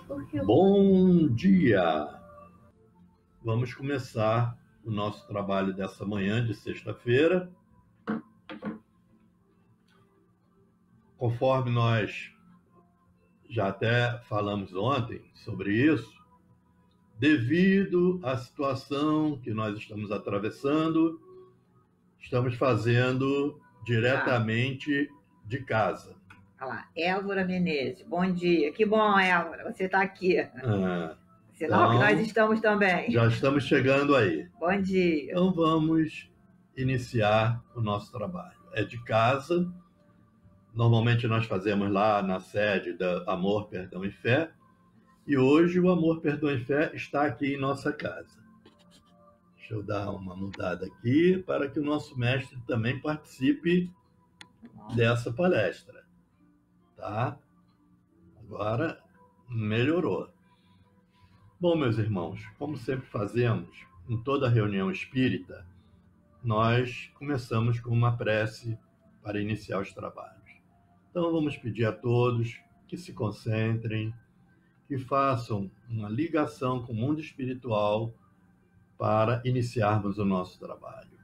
Bom dia! Vamos começar o nosso trabalho dessa manhã de sexta-feira. Conforme nós já até falamos ontem sobre isso, devido à situação que nós estamos atravessando, estamos fazendo diretamente de casa. Olha lá, Évora Menezes, bom dia. Que bom, Évora, você está aqui. Sinal que nós estamos também. Já estamos chegando aí. Bom dia. Então vamos iniciar o nosso trabalho. É de casa. Normalmente nós fazemos lá na sede da Amor, Perdão e Fé. E hoje o Amor, Perdão e Fé está aqui em nossa casa. Deixa eu dar uma mudada aqui para que o nosso mestre também participe dessa palestra. Tá? Agora melhorou. Bom, meus irmãos, como sempre fazemos em toda reunião espírita, nós começamos com uma prece para iniciar os trabalhos. Então vamos pedir a todos que se concentrem, que façam uma ligação com o mundo espiritual para iniciarmos o nosso trabalho.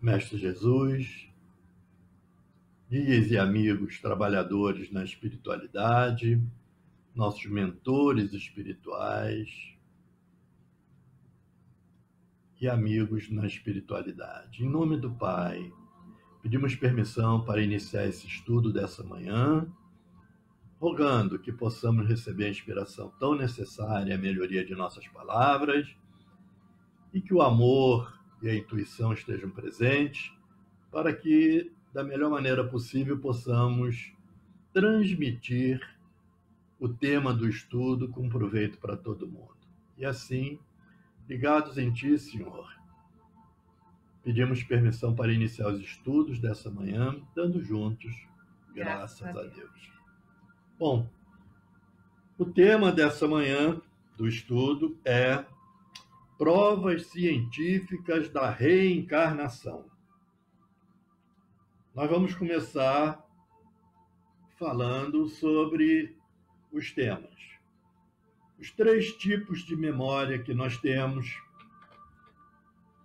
Mestre Jesus, guias e amigos trabalhadores na espiritualidade, nossos mentores espirituais e amigos na espiritualidade. Em nome do Pai, pedimos permissão para iniciar esse estudo dessa manhã, rogando que possamos receber a inspiração tão necessária à melhoria de nossas palavras e que o amor e a intuição estejam presentes para que, da melhor maneira possível, possamos transmitir o tema do estudo com proveito para todo mundo. E assim, ligados em Ti, Senhor, pedimos permissão para iniciar os estudos dessa manhã, dando juntos graças a Deus. Bom, o tema dessa manhã do estudo é provas científicas da reencarnação. Nós vamos começar falando sobre os temas. Os 3 tipos de memória que nós temos.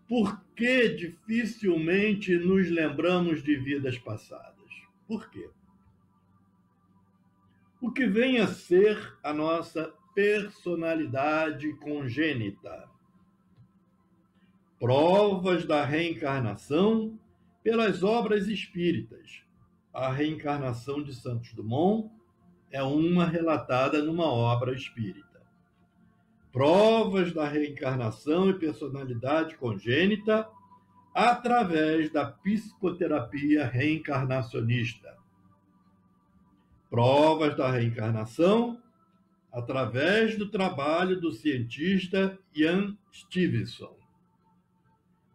Por que dificilmente nos lembramos de vidas passadas? Por quê? O que vem a ser a nossa personalidade congênita. Provas da reencarnação pelas obras espíritas. A reencarnação de Santos Dumont é uma relatada numa obra espírita. Provas da reencarnação e personalidade congênita através da psicoterapia reencarnacionista. Provas da reencarnação através do trabalho do cientista Ian Stevenson.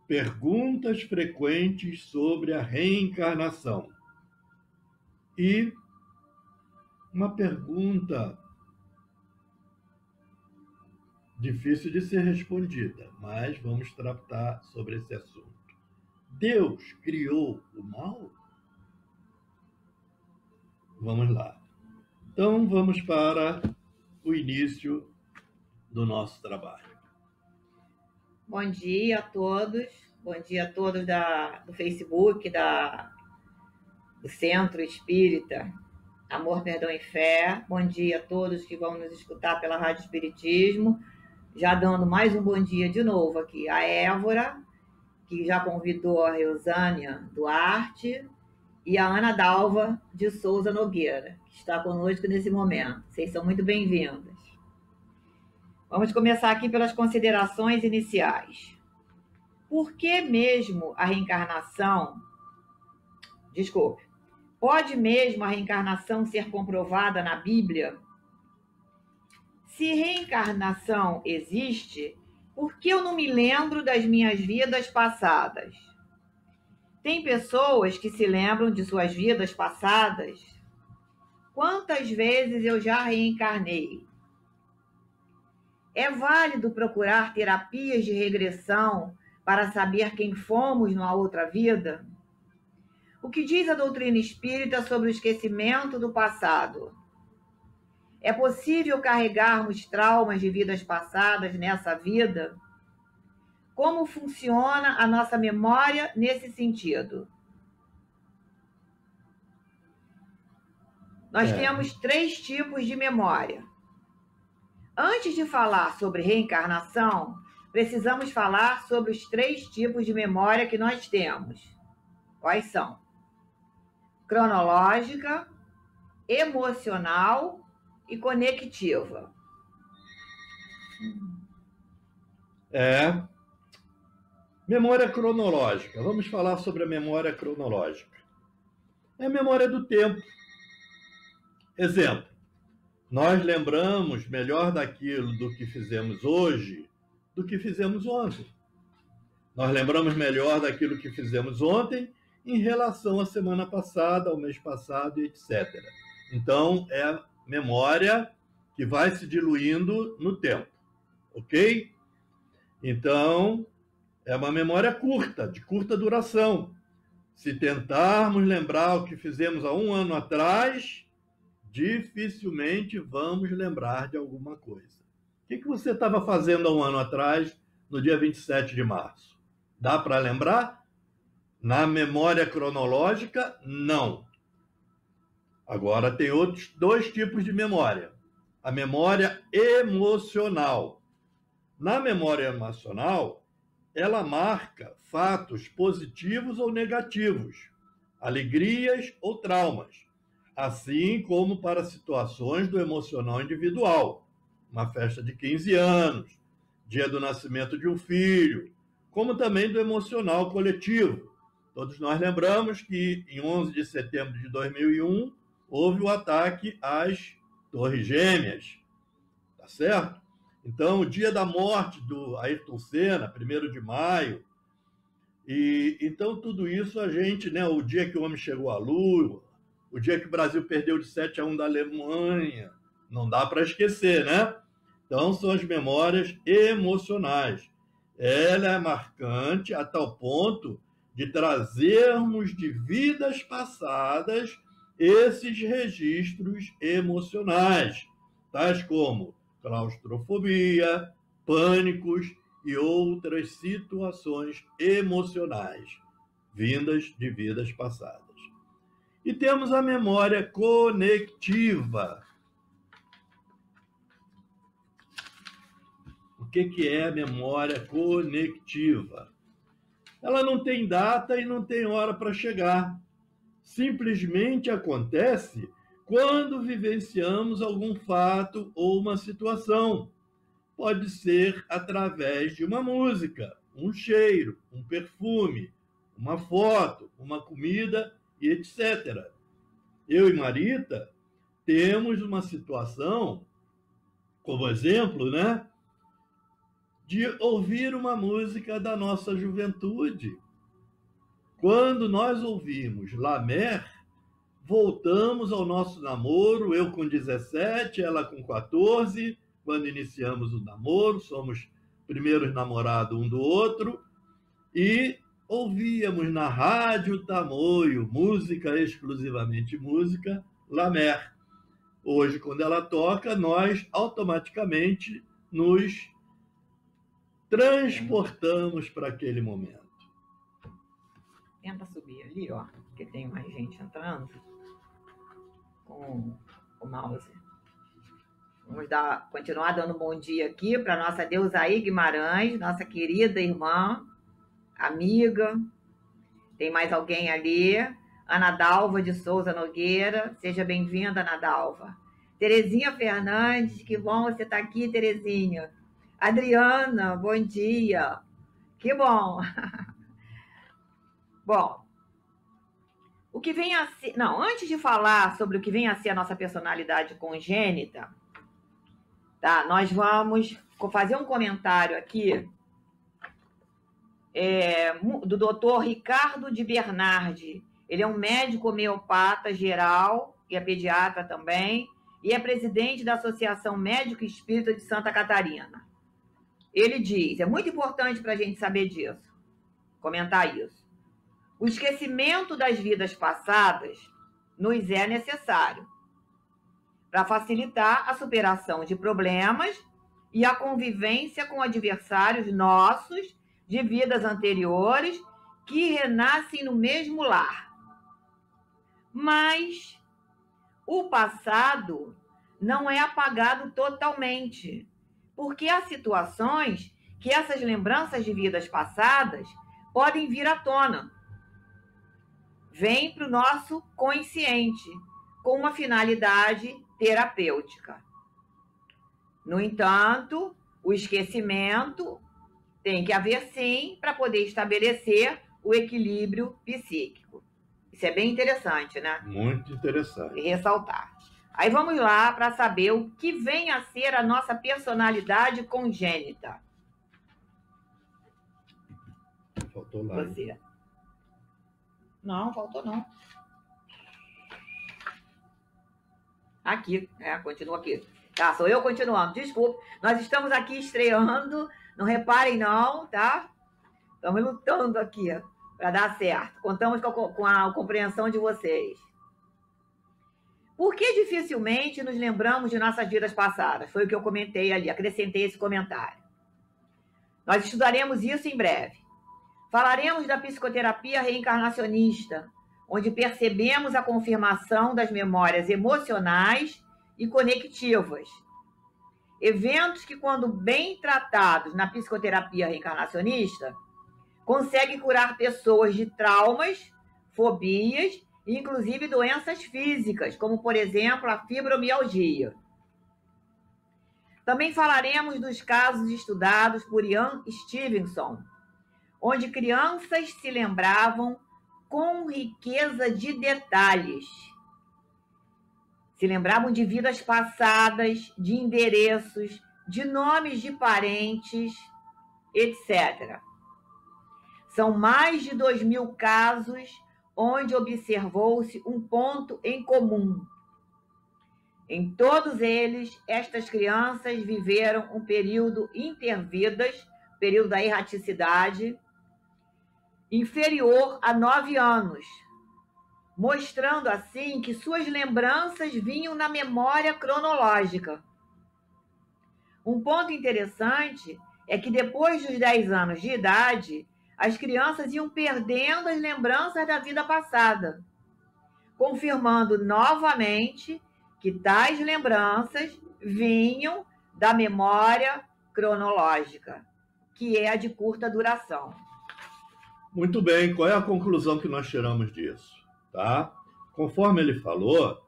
Perguntas frequentes sobre a reencarnação. E uma pergunta difícil de ser respondida, mas vamos tratar sobre esse assunto. Deus criou o mal? Vamos lá. Então, vamos para o início do nosso trabalho. Bom dia a todos. Bom dia a todos do Facebook, do Centro Espírita Amor, Perdão e Fé. Bom dia a todos que vão nos escutar pela Rádio Espiritismo. Já dando mais um bom dia de novo aqui a Évora, que já convidou a Reusânia Duarte, e a Ana Dalva de Souza Nogueira, que está conosco nesse momento. Vocês são muito bem-vindas. Vamos começar aqui pelas considerações iniciais. Por que mesmo a reencarnação... Pode mesmo a reencarnação ser comprovada na Bíblia? Se reencarnação existe, por que eu não me lembro das minhas vidas passadas? Tem pessoas que se lembram de suas vidas passadas? Quantas vezes eu já reencarnei? É válido procurar terapias de regressão para saber quem fomos numa outra vida? O que diz a doutrina espírita sobre o esquecimento do passado? É possível carregarmos traumas de vidas passadas nessa vida? Como funciona a nossa memória nesse sentido? Nós temos 3 tipos de memória. Antes de falar sobre reencarnação, precisamos falar sobre os 3 tipos de memória que nós temos. Quais são? Cronológica, emocional e conectiva. Memória cronológica. Vamos falar sobre a memória cronológica. É a memória do tempo. Exemplo, nós lembramos melhor daquilo do que fizemos hoje do que fizemos ontem. Nós lembramos melhor daquilo que fizemos ontem em relação à semana passada, ao mês passado, etc. Então, é a memória que vai se diluindo no tempo, ok? Então, é uma memória curta, de curta duração. Se tentarmos lembrar o que fizemos há 1 ano atrás, dificilmente vamos lembrar de alguma coisa. O que você estava fazendo há 1 ano atrás, no dia 27 de março? Dá para lembrar? Na memória cronológica, não. Agora, tem outros 2 tipos de memória. A memória emocional. Na memória emocional, ela marca fatos positivos ou negativos, alegrias ou traumas, assim como para situações do emocional individual, uma festa de 15 anos, dia do nascimento de um filho, como também do emocional coletivo. Todos nós lembramos que em 11 de setembro de 2001 houve o ataque às Torres Gêmeas, tá certo? Então, o dia da morte do Ayrton Senna, 1º de maio, e então tudo isso a gente, né, o dia que o homem chegou à Lua, o dia que o Brasil perdeu de 7-1 da Alemanha, não dá para esquecer, né? Então, são as memórias emocionais. Ela é marcante a tal ponto de trazermos de vidas passadas esses registros emocionais, tais como claustrofobia, pânicos e outras situações emocionais vindas de vidas passadas. E temos a memória conectiva. O que é a memória conectiva? Ela não tem data e não tem hora para chegar. Simplesmente acontece quando vivenciamos algum fato ou uma situação. Pode ser através de uma música, um cheiro, um perfume, uma foto, uma comida e etc. Eu e Marita temos uma situação, como exemplo, né, de ouvir uma música da nossa juventude. Quando nós ouvimos La Mer, voltamos ao nosso namoro, eu com 17, ela com 14, quando iniciamos o namoro, somos primeiros namorados um do outro, e ouvíamos na Rádio Tamoio, música, exclusivamente música, La Mer. Hoje, quando ela toca, nós automaticamente nos transportamos para aquele momento. Tenta subir ali, ó, porque tem mais gente entrando com o mouse. Vamos continuar dando bom dia aqui para nossa Deusaí Guimarães, nossa querida irmã, amiga. Tem mais alguém ali? Ana Dalva de Souza Nogueira. Seja bem-vinda, Ana Dalva. Terezinha Fernandes, que bom você estar aqui, Terezinha. Adriana, bom dia. Que bom. Bom, o que vem a ser... Não, antes de falar sobre o que vem a ser a nossa personalidade congênita, tá? Nós vamos fazer um comentário aqui do Dr. Ricardo de Bernardi. Ele é um médico homeopata geral e é pediatra também, e é presidente da Associação Médico Espírita de Santa Catarina. Ele diz, é muito importante para a gente saber disso, comentar isso. O esquecimento das vidas passadas nos é necessário, para facilitar a superação de problemas e a convivência com adversários nossos de vidas anteriores que renascem no mesmo lar. Mas o passado não é apagado totalmente, porque há situações que essas lembranças de vidas passadas podem vir à tona. Vêm para o nosso consciente, com uma finalidade terapêutica. No entanto, o esquecimento tem que haver sim para poder estabelecer o equilíbrio psíquico. Isso é bem interessante, né? Muito interessante. E ressaltar. Aí vamos lá para saber o que vem a ser a nossa personalidade congênita. Faltou lá. Você. Não, faltou não. Aqui, continua aqui. Tá, sou eu continuando, desculpa. Nós estamos aqui estreando, não reparem não, tá? Estamos lutando aqui para dar certo. Contamos com a compreensão de vocês. Por que dificilmente nos lembramos de nossas vidas passadas? Foi o que eu comentei ali, acrescentei esse comentário. Nós estudaremos isso em breve. Falaremos da psicoterapia reencarnacionista, onde percebemos a confirmação das memórias emocionais e conectivas. Eventos que, quando bem tratados na psicoterapia reencarnacionista, conseguem curar pessoas de traumas, fobias e, inclusive, doenças físicas, como, por exemplo, a fibromialgia. Também falaremos dos casos estudados por Ian Stevenson, onde crianças se lembravam com riqueza de detalhes. Se lembravam de vidas passadas, de endereços, de nomes de parentes, etc. São mais de 2.000 casos onde observou-se um ponto em comum. Em todos eles, estas crianças viveram um período intervidas, período da erraticidade, inferior a 9 anos, mostrando assim que suas lembranças vinham na memória cronológica. Um ponto interessante é que depois dos 10 anos de idade, as crianças iam perdendo as lembranças da vida passada, confirmando novamente que tais lembranças vinham da memória cronológica, que é a de curta duração. Muito bem, qual é a conclusão que nós tiramos disso? Tá? Conforme ele falou,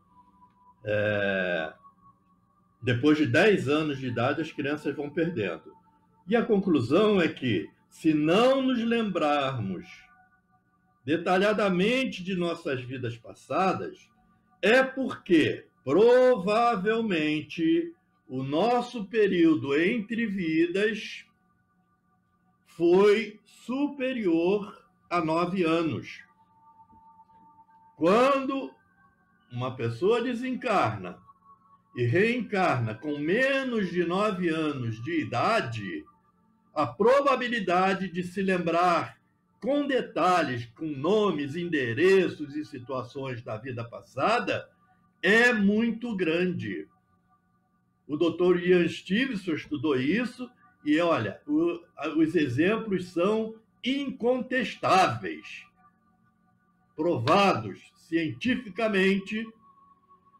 depois de 10 anos de idade, as crianças vão perdendo. E a conclusão é que, se não nos lembrarmos detalhadamente de nossas vidas passadas, é porque, provavelmente, o nosso período entre vidas foi superior a 9 anos. Quando uma pessoa desencarna e reencarna com menos de 9 anos de idade, a probabilidade de se lembrar com detalhes, com nomes, endereços e situações da vida passada é muito grande. O Dr. Ian Stevenson estudou isso e, olha, os exemplos são incontestáveis, provados cientificamente,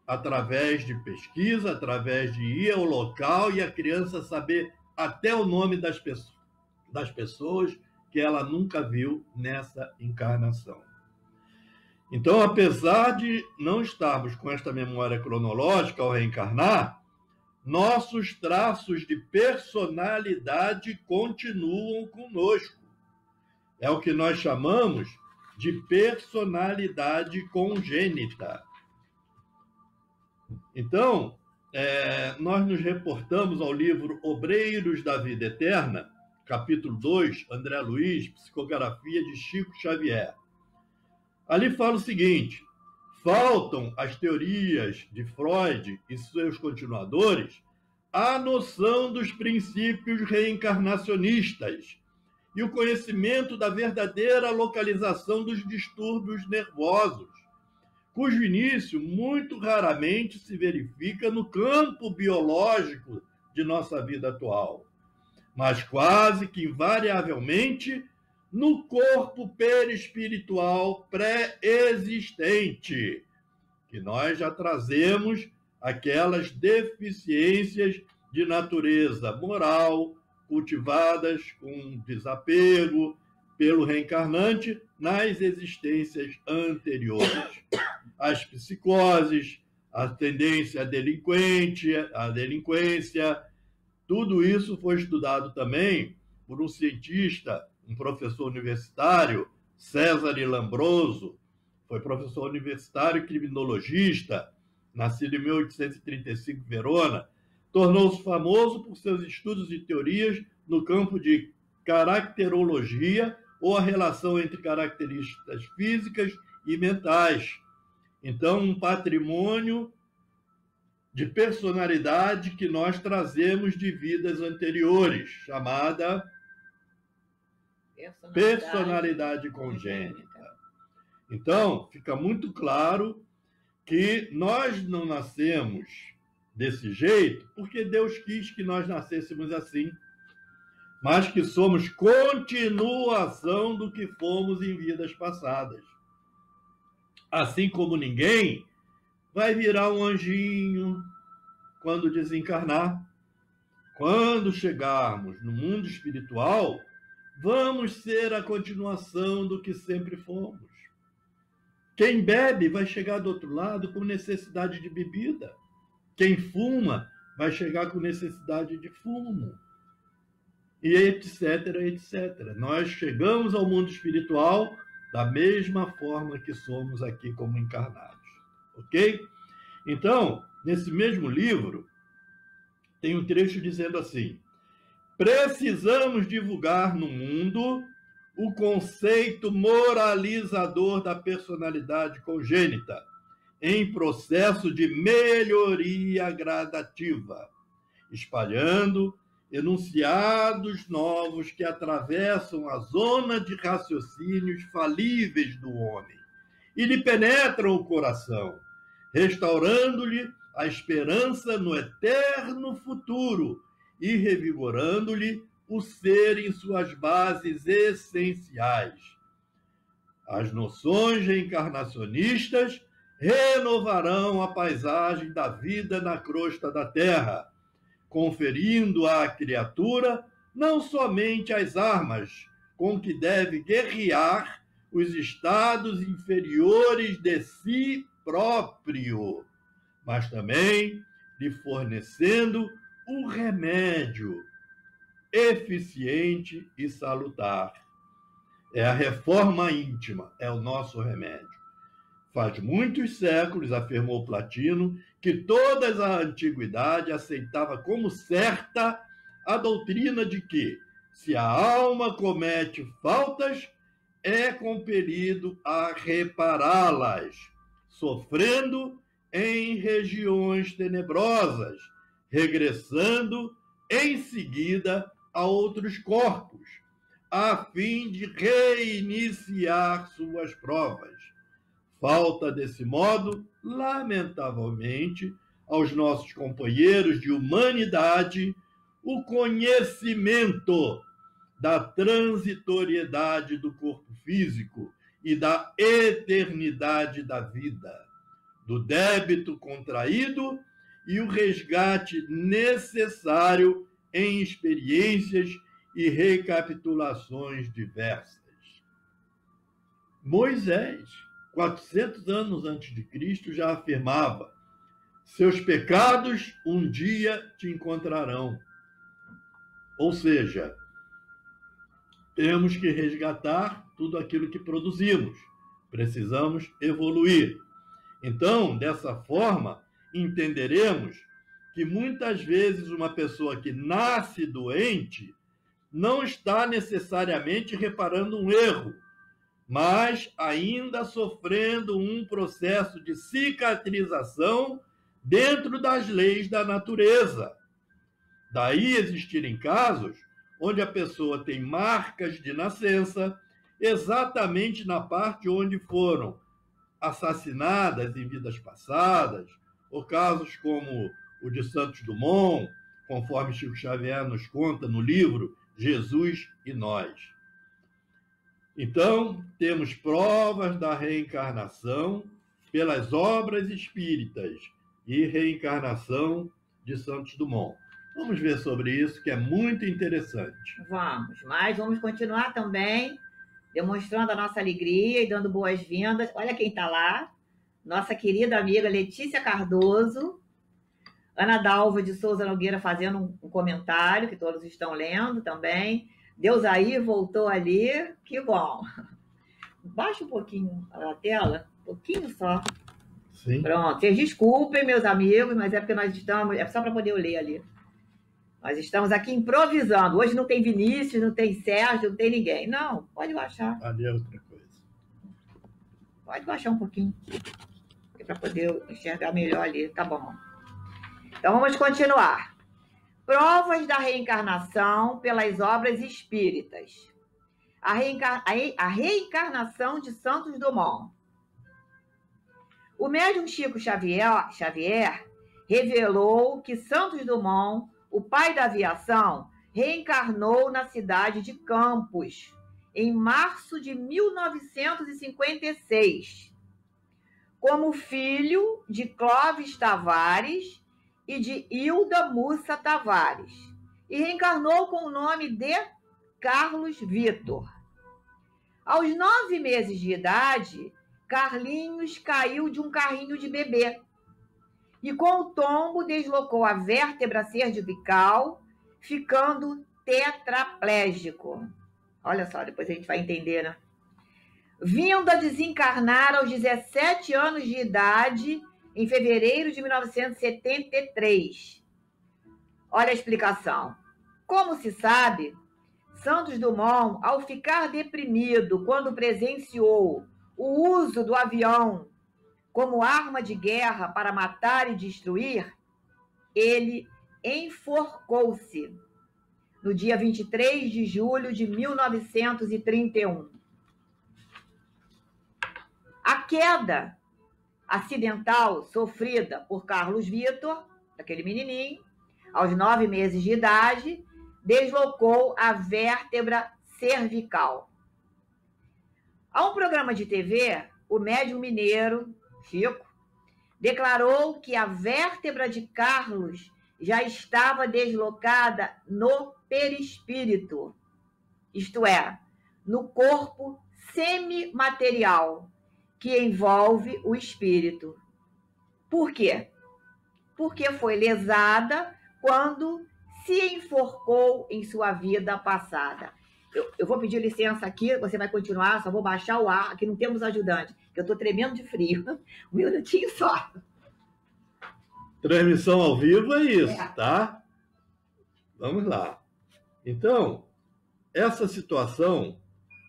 através de pesquisa, através de ir ao local e a criança saber até o nome das pessoas que ela nunca viu nessa encarnação. Então, apesar de não estarmos com esta memória cronológica ao reencarnar, nossos traços de personalidade continuam conosco. É o que nós chamamos de personalidade congênita. Então, nós nos reportamos ao livro Obreiros da Vida Eterna, capítulo 2, André Luiz, psicografia de Chico Xavier. Ali fala o seguinte: faltam às teorias de Freud e seus continuadores a noção dos princípios reencarnacionistas e o conhecimento da verdadeira localização dos distúrbios nervosos, cujo início muito raramente se verifica no campo biológico de nossa vida atual, mas quase que invariavelmente no corpo perispiritual pré-existente, que nós já trazemos aquelas deficiências de natureza moral, cultivadas com desapego pelo reencarnante nas existências anteriores. As psicoses, a tendência à delinquência, tudo isso foi estudado também por um cientista, um professor universitário, César Lambroso, foi professor universitário e criminologista, nascido em 1835 em Verona, tornou-se famoso por seus estudos e teorias no campo de caracterologia ou a relação entre características físicas e mentais. Então, um patrimônio de personalidade que nós trazemos de vidas anteriores, chamada personalidade congênita. Então, fica muito claro que nós não nascemos desse jeito porque Deus quis que nós nascêssemos assim, mas que somos continuação do que fomos em vidas passadas. Assim como ninguém vai virar um anjinho quando desencarnar. Quando chegarmos no mundo espiritual, vamos ser a continuação do que sempre fomos. Quem bebe vai chegar do outro lado com necessidade de bebida. Quem fuma vai chegar com necessidade de fumo. E etc, etc. Nós chegamos ao mundo espiritual da mesma forma que somos aqui como encarnados. Ok? Então, nesse mesmo livro, tem um trecho dizendo assim: precisamos divulgar no mundo o conceito moralizador da personalidade congênita, em processo de melhoria gradativa, espalhando enunciados novos que atravessam a zona de raciocínios falíveis do homem e lhe penetram o coração, restaurando-lhe a esperança no eterno futuro e revigorando-lhe o ser em suas bases essenciais. As noções reencarnacionistas renovarão a paisagem da vida na crosta da Terra, conferindo à criatura não somente as armas com que deve guerrear os estados inferiores de si próprio, mas também lhe fornecendo um remédio eficiente e salutar. É a reforma íntima, é o nosso remédio. Faz muitos séculos, afirmou Platino, que toda a antiguidade aceitava como certa a doutrina de que, se a alma comete faltas, é compelido a repará-las, sofrendo em regiões tenebrosas, regressando em seguida a outros corpos, a fim de reiniciar suas provas. Falta, desse modo, lamentavelmente, aos nossos companheiros de humanidade, o conhecimento da transitoriedade do corpo físico e da eternidade da vida, do débito contraído e o resgate necessário em experiências e recapitulações diversas. Moisés, 400 anos antes de Cristo, já afirmava: seus pecados um dia te encontrarão. Ou seja, temos que resgatar tudo aquilo que produzimos. Precisamos evoluir. Então, dessa forma, entenderemos que muitas vezes uma pessoa que nasce doente não está necessariamente reparando um erro, mas ainda sofrendo um processo de cicatrização dentro das leis da natureza. Daí existirem casos onde a pessoa tem marcas de nascença exatamente na parte onde foram assassinadas em vidas passadas, ou casos como o de Santos Dumont, conforme Chico Xavier nos conta no livro Jesus e Nós. Então, temos provas da reencarnação pelas obras espíritas e reencarnação de Santos Dumont. Vamos ver sobre isso, que é muito interessante. Mas vamos continuar também demonstrando a nossa alegria e dando boas-vindas. Olha quem está lá, nossa querida amiga Letícia Cardoso, Ana Dalva de Souza Nogueira fazendo um comentário, que todos estão lendo também. Deus aí voltou ali, que bom. Baixa um pouquinho a tela, um pouquinho só. Sim. Pronto, vocês desculpem, meus amigos, mas é porque nós estamos, é só para poder eu ler ali. Nós estamos aqui improvisando. Hoje não tem Vinícius, não tem Sérgio, não tem ninguém. Não, pode baixar. Ali é outra coisa. Pode baixar um pouquinho, para poder enxergar melhor ali. Tá bom. Então vamos continuar. Provas da reencarnação pelas obras espíritas. A reencarnação de Santos Dumont. O médium Chico Xavier revelou que Santos Dumont, o pai da aviação, reencarnou na cidade de Campos, em março de 1956, como filho de Clóvis Tavares e de Hilda Mussa Tavares, e reencarnou com o nome de Carlos Vitor. Aos 9 meses de idade, Carlinhos caiu de um carrinho de bebê e, com o tombo, deslocou a vértebra cervical, ficando tetraplégico. Olha só, depois a gente vai entender, né? Vindo a desencarnar aos 17 anos de idade, em fevereiro de 1973. Olha a explicação. Como se sabe, Santos Dumont, ao ficar deprimido quando presenciou o uso do avião como arma de guerra para matar e destruir, ele enforcou-se no dia 23 de julho de 1931. A queda acidental sofrida por Carlos Vitor, aquele menininho, aos 9 meses de idade, deslocou a vértebra cervical. A um programa de TV, o médium mineiro, Chico, declarou que a vértebra de Carlos já estava deslocada no perispírito, isto é, no corpo semimaterial que envolve o espírito. Por quê? Porque foi lesada quando se enforcou em sua vida passada. Eu vou pedir licença aqui, você vai continuar, só vou baixar o ar, aqui não temos ajudante, que eu estou tremendo de frio. Um minutinho só. Transmissão ao vivo é isso, tá? Vamos lá. Então, essa situação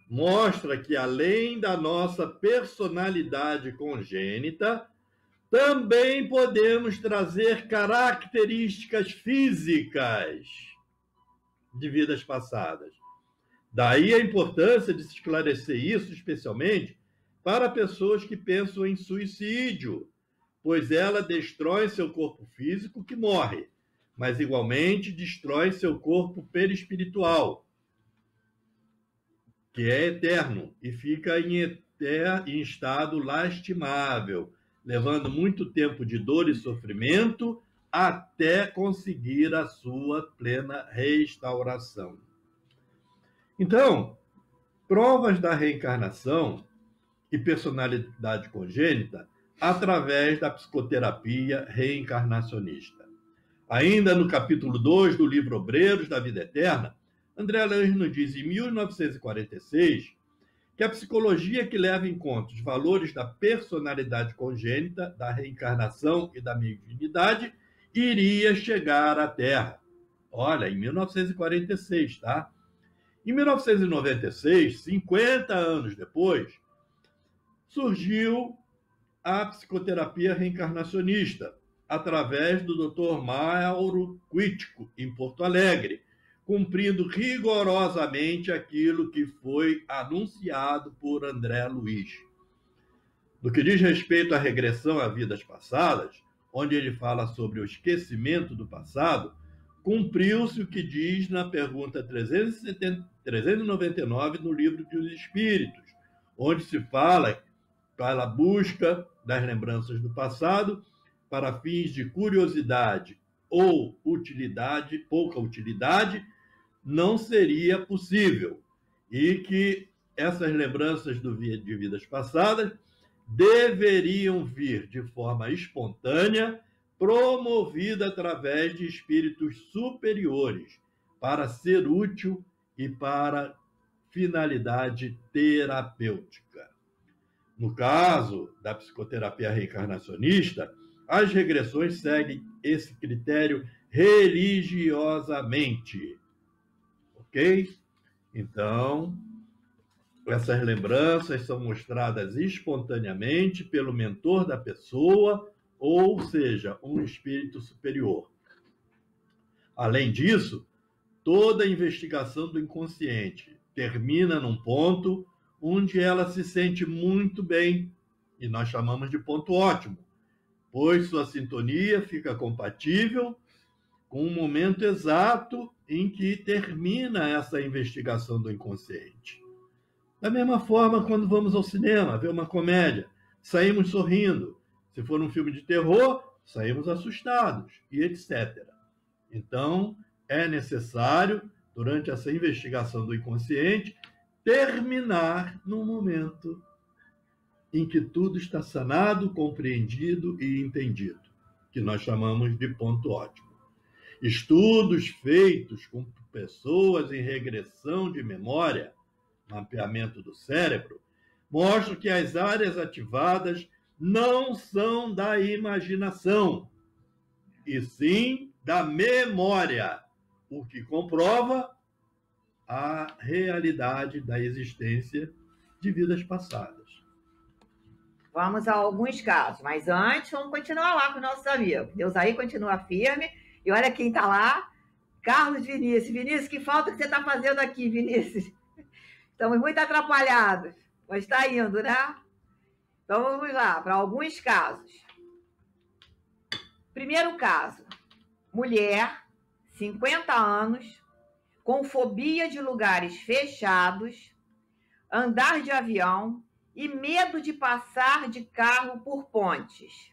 mostra que, além da nossa personalidade congênita, também podemos trazer características físicas de vidas passadas. Daí a importância de se esclarecer isso, especialmente para pessoas que pensam em suicídio, pois ela destrói seu corpo físico, que morre, mas igualmente destrói seu corpo perispiritual, que é eterno e fica em estado lastimável, levando muito tempo de dor e sofrimento até conseguir a sua plena restauração. Então, provas da reencarnação e personalidade congênita através da psicoterapia reencarnacionista. Ainda no capítulo 2 do livro Obreiros da Vida Eterna, André Luiz nos diz, em 1946, que a psicologia que leva em conta os valores da personalidade congênita, da reencarnação e da mediunidade iria chegar à Terra. Olha, em 1946, tá? Em 1996, 50 anos depois, surgiu a psicoterapia reencarnacionista, através do Dr. Mauro Quitico, em Porto Alegre, cumprindo rigorosamente aquilo que foi anunciado por André Luiz. No que diz respeito à regressão a vidas passadas, onde ele fala sobre o esquecimento do passado, cumpriu-se o que diz na pergunta 399 no Livro dos Espíritos, onde se fala pela busca das lembranças do passado para fins de curiosidade ou utilidade, pouca utilidade, não seria possível. E que essas lembranças de vidas passadas deveriam vir de forma espontânea, promovida através de espíritos superiores, para ser útil e para finalidade terapêutica. No caso da psicoterapia reencarnacionista, as regressões seguem esse critério religiosamente. Ok? Então, essas lembranças são mostradas espontaneamente pelo mentor da pessoa, ou seja, um espírito superior. Além disso, toda a investigação do inconsciente termina num ponto onde ela se sente muito bem, e nós chamamos de ponto ótimo, pois sua sintonia fica compatível com o momento exato em que termina essa investigação do inconsciente. Da mesma forma, quando vamos ao cinema ver uma comédia, saímos sorrindo. Se for um filme de terror, saímos assustados, e etc. Então, é necessário, durante essa investigação do inconsciente, terminar no momento em que tudo está sanado, compreendido e entendido, que nós chamamos de ponto ótimo. Estudos feitos com pessoas em regressão de memória, mapeamento do cérebro, mostram que as áreas ativadas não são da imaginação, e sim da memória, o que comprova a realidade da existência de vidas passadas. Vamos a alguns casos, mas antes vamos continuar lá com nossos amigos. Deus aí continua firme. E olha quem está lá, Carlos Vinícius. Vinícius, que falta que você está fazendo aqui, Vinícius? Estamos muito atrapalhados, mas está indo, né? Então vamos lá, para alguns casos. Primeiro caso, mulher, 50 anos, com fobia de lugares fechados, andar de avião e medo de passar de carro por pontes.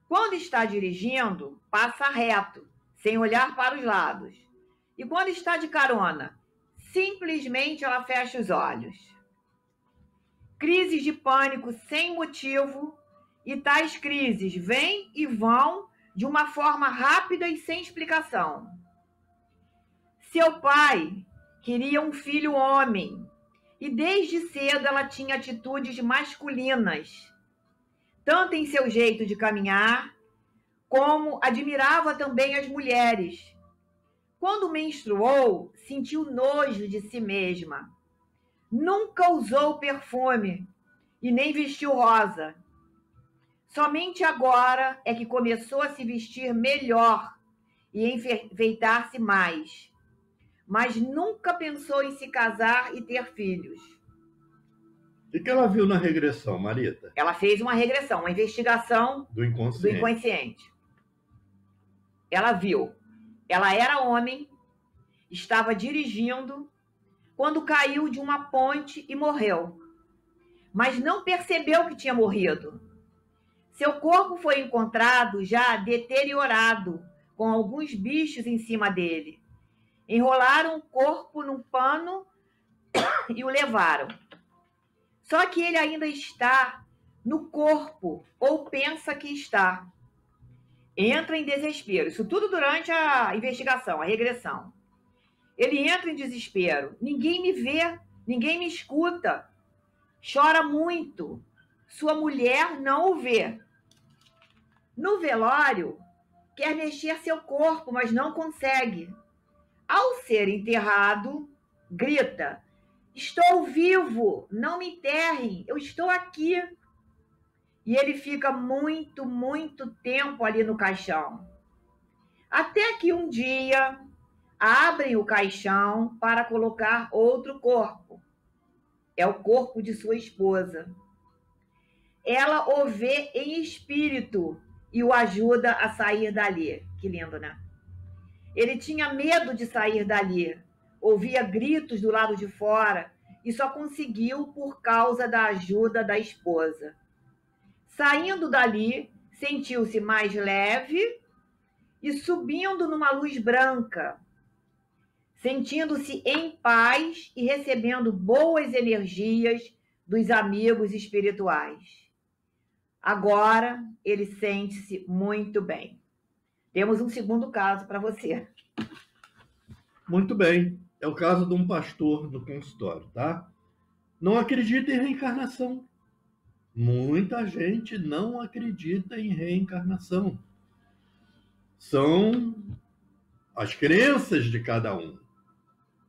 Quando está dirigindo, passa reto, sem olhar para os lados. E quando está de carona, simplesmente ela fecha os olhos. Crises de pânico sem motivo, e tais crises vêm e vão de uma forma rápida e sem explicação. Seu pai queria um filho homem, e desde cedo ela tinha atitudes masculinas, tanto em seu jeito de caminhar, como admirava também as mulheres. Quando menstruou, sentiu nojo de si mesma. Nunca usou perfume e nem vestiu rosa. Somente agora é que começou a se vestir melhor e enfeitar-se mais. Mas nunca pensou em se casar e ter filhos. O que ela viu na regressão, Marita? Ela fez uma regressão, uma investigação do inconsciente. Ela viu. Ela era homem, estava dirigindo, quando caiu de uma ponte e morreu. Mas não percebeu que tinha morrido. Seu corpo foi encontrado já deteriorado, com alguns bichos em cima dele. Enrolaram o corpo num pano e o levaram. Só que ele ainda está no corpo, ou pensa que está. Entra em desespero. Isso tudo durante a investigação, a regressão. Ele entra em desespero. Ninguém me vê, ninguém me escuta. Chora muito. Sua mulher não o vê. No velório, quer mexer seu corpo, mas não consegue. Ao ser enterrado, grita: estou vivo, não me enterrem, eu estou aqui. E ele fica muito, muito tempo ali no caixão. Até que um dia abrem o caixão para colocar outro corpo. É o corpo de sua esposa. ela o vê em espírito e o ajuda a sair dali. Que lindo, né? Ele tinha medo de sair dali, ouvia gritos do lado de fora e só conseguiu por causa da ajuda da esposa. Saindo dali, sentiu-se mais leve e subindo numa luz branca, sentindo-se em paz e recebendo boas energias dos amigos espirituais. Agora ele sente-se muito bem. Temos um segundo caso para você. Muito bem. É o caso de um pastor no consultório, tá? Não acredita em reencarnação. Muita gente não acredita em reencarnação. São as crenças de cada um.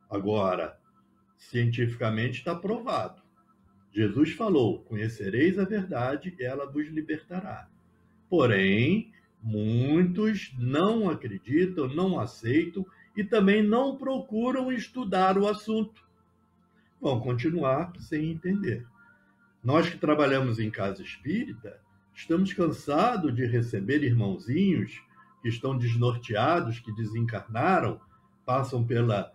Agora, cientificamente está provado. Jesus falou: conhecereis a verdade, ela vos libertará. Porém, muitos não acreditam, não aceitam e também não procuram estudar o assunto. Vão continuar sem entender. Nós que trabalhamos em casa espírita, estamos cansados de receber irmãozinhos que estão desnorteados, que desencarnaram, passam pela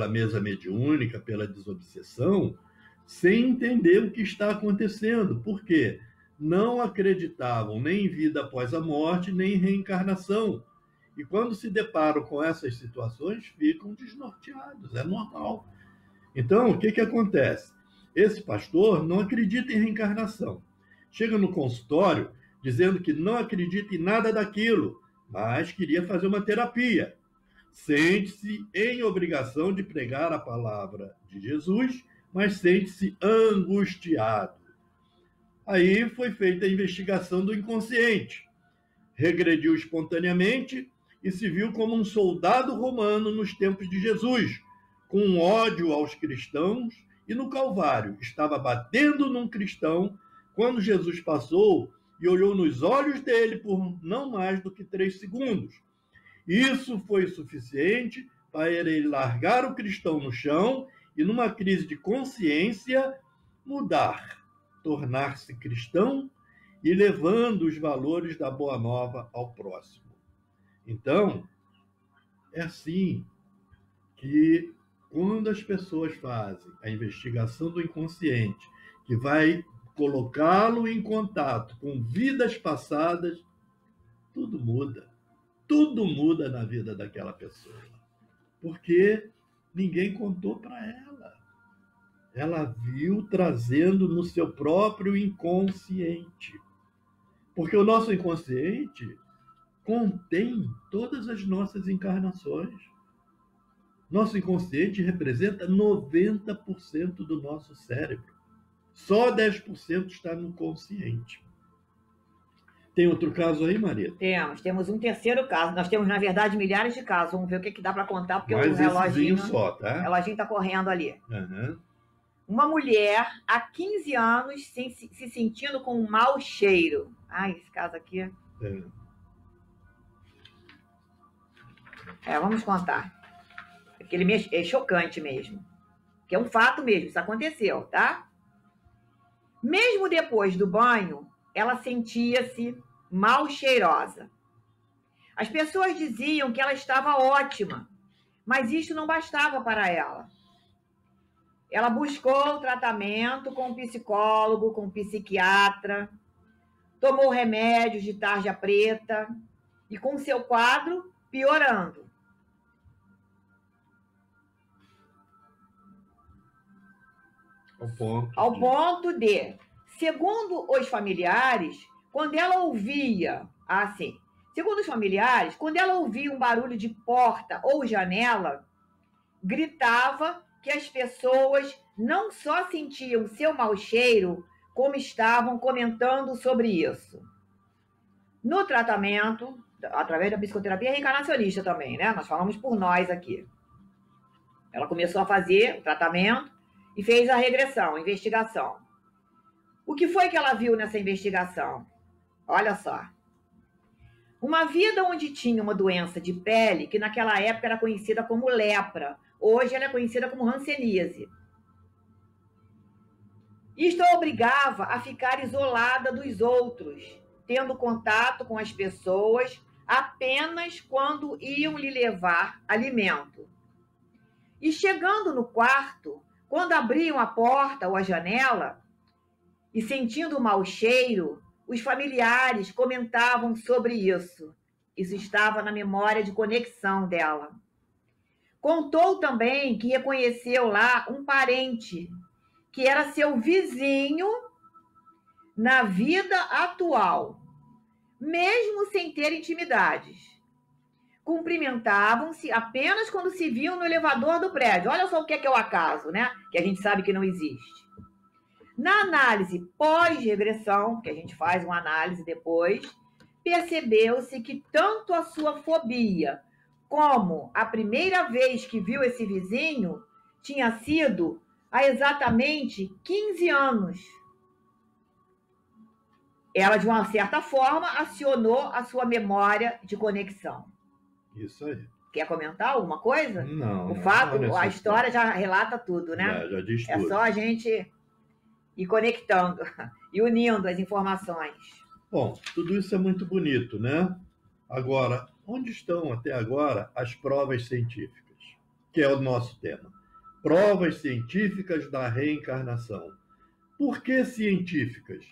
mesa mediúnica, pela desobsessão, sem entender o que está acontecendo. Por quê? Não acreditavam nem em vida após a morte, nem em reencarnação. E quando se deparam com essas situações, ficam desnorteados, é normal. Então, o que acontece? Esse pastor não acredita em reencarnação. Chega no consultório dizendo que não acredita em nada daquilo, mas queria fazer uma terapia. Sente-se em obrigação de pregar a palavra de Jesus, mas sente-se angustiado. Aí foi feita a investigação do inconsciente. Regrediu espontaneamente e se viu como um soldado romano nos tempos de Jesus, com ódio aos cristãos, e no Calvário estava batendo num cristão quando Jesus passou e olhou nos olhos dele por não mais do que 3 segundos. Isso foi suficiente para ele largar o cristão no chão e, numa crise de consciência, mudar, tornar-se cristão e levando os valores da Boa Nova ao próximo. Então, é assim que, quando as pessoas fazem a investigação do inconsciente, que vai colocá-lo em contato com vidas passadas, tudo muda. Tudo muda na vida daquela pessoa. Porque ninguém contou para ela. Ela viu trazendo no seu próprio inconsciente. Porque o nosso inconsciente contém todas as nossas encarnações. Nosso inconsciente representa 90% do nosso cérebro. Só 10% está no consciente. Tem outro caso aí, Maria? Temos um terceiro caso. Nós temos, na verdade, milhares de casos. Vamos ver o que dá para contar, porque mais o reloginho só, tá? O reloginho está correndo ali. Uhum. Uma mulher, há 15 anos, se sentindo com um mau cheiro. Ai, esse caso aqui. Vamos contar. Porque ele é chocante mesmo. Que é um fato mesmo, isso aconteceu, tá? Mesmo depois do banho, ela sentia-se mal cheirosa. As pessoas diziam que ela estava ótima, mas isto não bastava para ela. Ela buscou tratamento com um psicólogo, com um psiquiatra, tomou remédios de tarja preta e com seu quadro piorando. Ao ponto de, segundo os familiares, quando ela ouvia um barulho de porta ou janela, gritava que as pessoas não só sentiam seu mau cheiro, como estavam comentando sobre isso. No tratamento, através da psicoterapia reencarnacionista também, né? Nós falamos por nós aqui. Ela começou a fazer o tratamento e fez a regressão, a investigação. O que foi que ela viu nessa investigação? Olha só. Uma vida onde tinha uma doença de pele que naquela época era conhecida como lepra. Hoje ela é conhecida como hanseníase. Isto a obrigava a ficar isolada dos outros, tendo contato com as pessoas apenas quando iam lhe levar alimento. E chegando no quarto, quando abriam a porta ou a janela, e sentindo o mau cheiro, os familiares comentavam sobre isso. Isso estava na memória de conexão dela. Contou também que reconheceu lá um parente, que era seu vizinho na vida atual, mesmo sem ter intimidades. Cumprimentavam-se apenas quando se viam no elevador do prédio. Olha só o que é o acaso, né? Que a gente sabe que não existe. Na análise pós-regressão, que a gente faz uma análise depois, percebeu-se que tanto a sua fobia como a primeira vez que viu esse vizinho tinha sido há exatamente 15 anos. Ela, de uma certa forma, acionou a sua memória de conexão. Isso aí. Quer comentar alguma coisa? Não. O fato, não a história já relata tudo, né? Já diz tudo. É só a gente ir conectando e unindo as informações. Bom, tudo isso é muito bonito, né? Agora, onde estão até agora as provas científicas? Que é o nosso tema. Provas científicas da reencarnação. Por que científicas?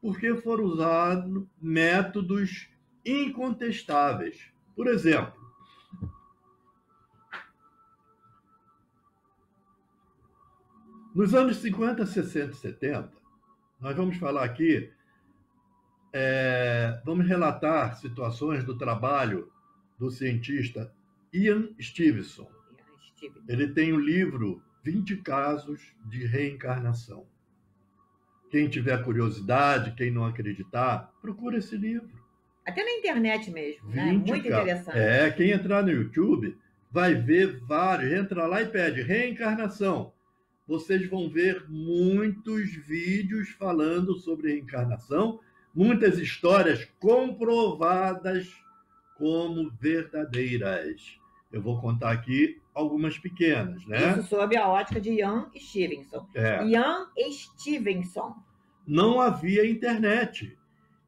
Porque foram usados métodos incontestáveis. Por exemplo, nos anos 50, 60 e 70, nós vamos falar aqui, vamos relatar situações do trabalho do cientista Ian Stevenson. Ele tem o livro 20 Casos de Reencarnação. Quem tiver curiosidade, quem não acreditar, procura esse livro. Até na internet mesmo, né? Muito interessante. Quem entrar no YouTube vai ver vários. Entra lá e pede reencarnação. Vocês vão ver muitos vídeos falando sobre reencarnação, muitas histórias comprovadas como verdadeiras. Eu vou contar aqui algumas pequenas, né? Isso sob a ótica de Ian Stevenson. Ian Stevenson. Não havia internet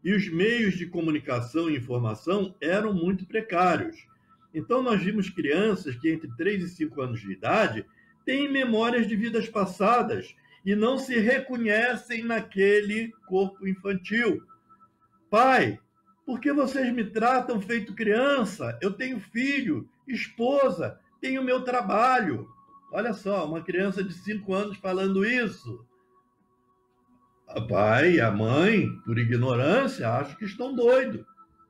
e os meios de comunicação e informação eram muito precários. Então nós vimos crianças que entre 3 e 5 anos de idade têm memórias de vidas passadas e não se reconhecem naquele corpo infantil. Pai, por que vocês me tratam feito criança? Eu tenho filho, esposa, tenho meu trabalho. Olha só, uma criança de 5 anos falando isso. O pai e a mãe, por ignorância, acham que estão doidos.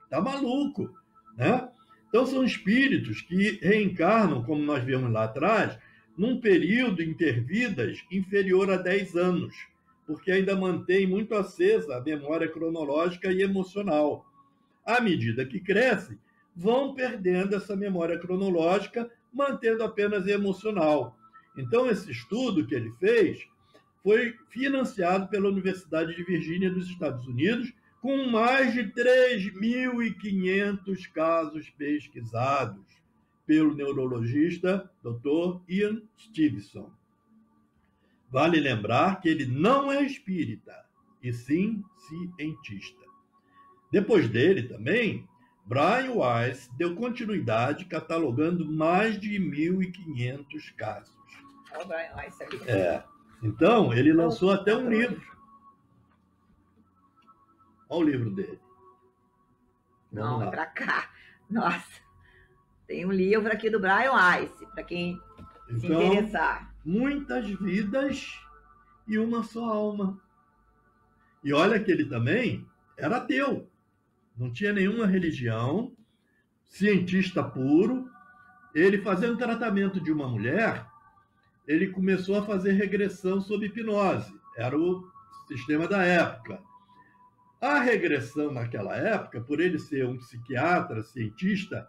Está maluco, né? Então são espíritos que reencarnam, como nós vimos lá atrás, num período intervidas inferior a 10 anos, porque ainda mantém muito acesa a memória cronológica e emocional. À medida que crescem, vão perdendo essa memória cronológica, mantendo apenas a emocional. Então, esse estudo que ele fez foi financiado pela Universidade de Virgínia dos Estados Unidos, com mais de 3.500 casos pesquisados pelo neurologista Dr. Ian Stevenson. Vale lembrar que ele não é espírita, e sim cientista. Depois dele também, Brian Weiss deu continuidade catalogando mais de 1.500 casos. É o Brian Weiss ali. Então, ele lançou até um livro. Olha o livro dele. Não, é para cá. Nossa. Tem um livro aqui do Brian Weiss, para quem se interessar. Muitas vidas e uma só alma. E olha que ele também era ateu. Não tinha nenhuma religião, cientista puro. Ele, fazendo tratamento de uma mulher, ele começou a fazer regressão sob hipnose. Era o sistema da época. A regressão naquela época, por ele ser um psiquiatra, cientista,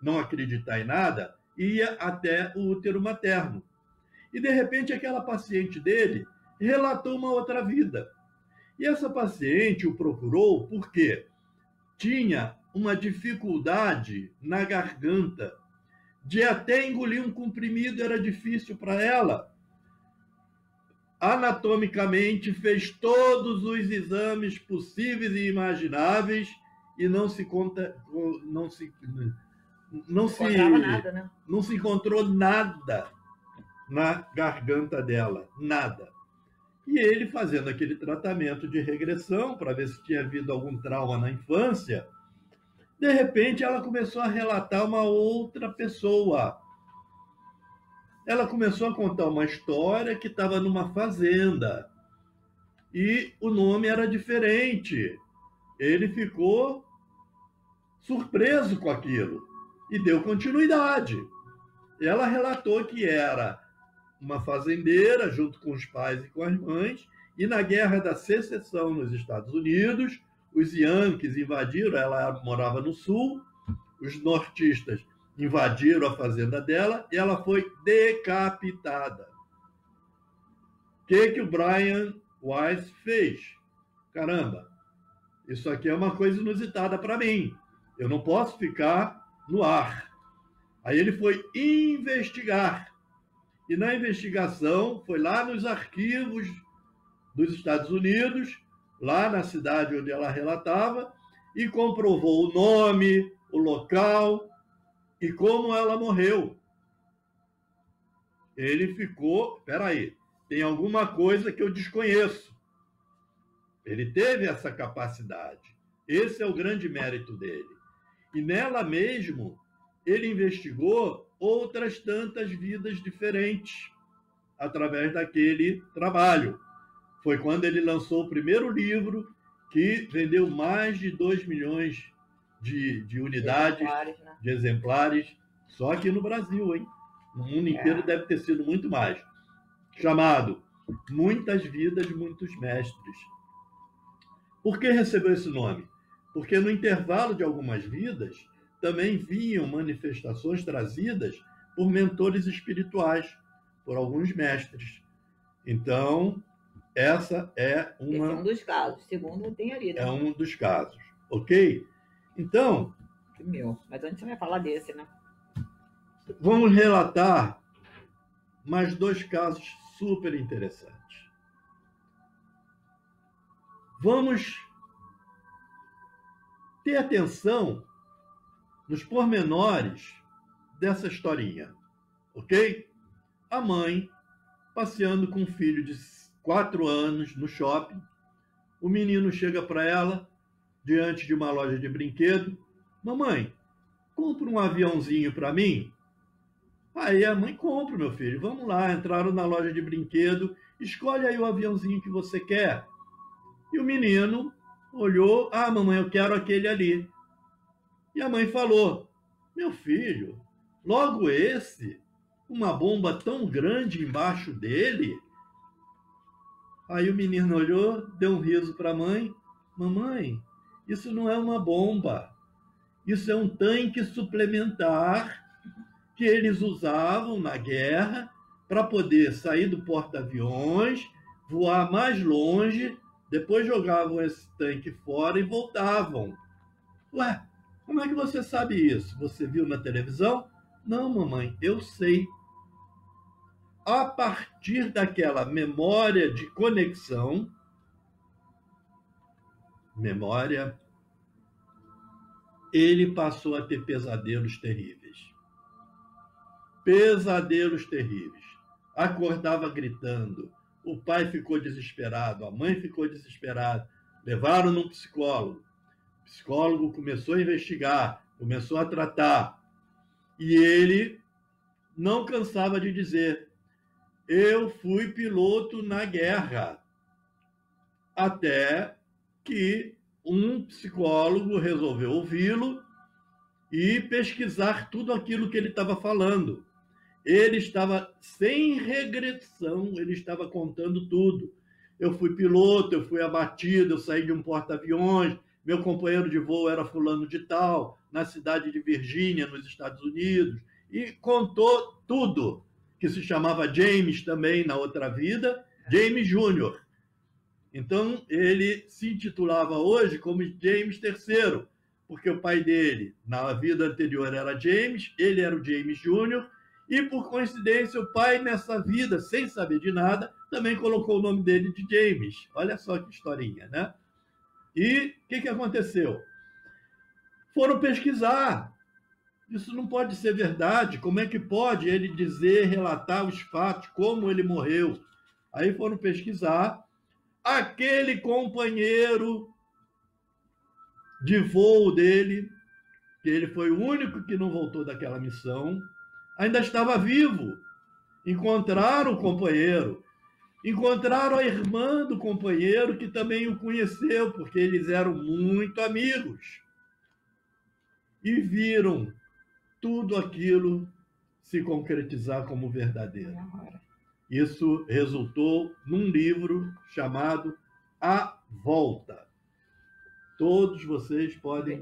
não acreditar em nada, ia até o útero materno. E, de repente, aquela paciente dele relatou uma outra vida. E essa paciente o procurou porque tinha uma dificuldade na garganta, de até engolir um comprimido era difícil para ela. anatomicamente fez todos os exames possíveis e imagináveis e não se nada, né? não se encontrou nada na garganta dela, nada. E ele fazendo aquele tratamento de regressão para ver se tinha havido algum trauma na infância, de repente ela começou a relatar uma outra pessoa. Ela começou a contar uma história que estava numa fazenda e o nome era diferente. Ele ficou surpreso com aquilo e deu continuidade. Ela relatou que era uma fazendeira junto com os pais e com as mães, e na Guerra da Secessão nos Estados Unidos, os Yankees invadiram, ela morava no sul, os nortistas invadiram a fazenda dela e ela foi decapitada. O que o Brian Weiss fez? Caramba, isso aqui é uma coisa inusitada para mim. Eu não posso ficar no ar. Aí ele foi investigar. E na investigação, foi lá nos arquivos dos Estados Unidos, lá na cidade onde ela relatava, e comprovou o nome, o local e como ela morreu. Ele ficou, peraí, tem alguma coisa que eu desconheço. Ele teve essa capacidade. Esse é o grande mérito dele. E nela mesmo, ele investigou outras tantas vidas diferentes através daquele trabalho. Foi quando ele lançou o primeiro livro, que vendeu mais de 2 milhões de unidades, de exemplares, só aqui no Brasil, hein? No mundo inteiro deve ter sido muito mais. Chamado Muitas Vidas, Muitos Mestres. Por que recebeu esse nome? Porque no intervalo de algumas vidas, também vinham manifestações trazidas por mentores espirituais, por alguns mestres. Então, essa é uma... Esse é um dos casos. Segundo, tem ali, né? É um dos casos, ok? Então... Mas antes você vai falar desse, né? Vamos relatar mais 2 casos super interessantes. Vamos ter atenção nos pormenores dessa historinha, ok? A mãe passeando com um filho de 4 anos no shopping. O menino chega para ela, diante de uma loja de brinquedo. Mamãe, compra um aviãozinho para mim? Aí a mãe compra, meu filho. Vamos lá, entraram na loja de brinquedo. Escolhe aí o aviãozinho que você quer. E o menino olhou. Ah, mamãe, eu quero aquele ali. E a mãe falou, meu filho, logo esse, uma bomba tão grande embaixo dele. Aí o menino olhou, deu um riso para a mãe. Mamãe, isso não é uma bomba. Isso é um tanque suplementar que eles usavam na guerra para poder sair do porta-aviões, voar mais longe, depois jogavam esse tanque fora e voltavam. Ué, como é que você sabe isso? Você viu na televisão? Não, mamãe, eu sei. A partir daquela memória de conexão, ele passou a ter pesadelos terríveis. Pesadelos terríveis. Acordava gritando. O pai ficou desesperado, a mãe ficou desesperada. Levaram num psicólogo. O psicólogo começou a investigar, começou a tratar. E ele não cansava de dizer, eu fui piloto na guerra. Até que um psicólogo resolveu ouvi-lo e pesquisar tudo aquilo que ele estava falando. Ele estava sem regressão, ele estava contando tudo. Eu fui piloto, eu fui abatido, eu saí de um porta-aviões, meu companheiro de voo era fulano de tal, na cidade de Virgínia, nos Estados Unidos, e contou tudo, que se chamava James também na outra vida, James Júnior. Então, ele se intitulava hoje como James III, porque o pai dele, na vida anterior, era James, ele era o James Júnior, E, por coincidência, o pai, nessa vida, sem saber de nada, também colocou o nome dele de James. Olha só que historinha, né? E o que aconteceu? Foram pesquisar. Isso não pode ser verdade. Como é que pode ele dizer, relatar os fatos, como ele morreu? Aí foram pesquisar. Aquele companheiro de voo dele, que ele foi o único que não voltou daquela missão, ainda estava vivo. Encontraram o companheiro. Encontraram a irmã do companheiro, que também o conheceu, porque eles eram muito amigos. E viram tudo aquilo se concretizar como verdadeiro. Isso resultou num livro chamado A Volta. Todos vocês podem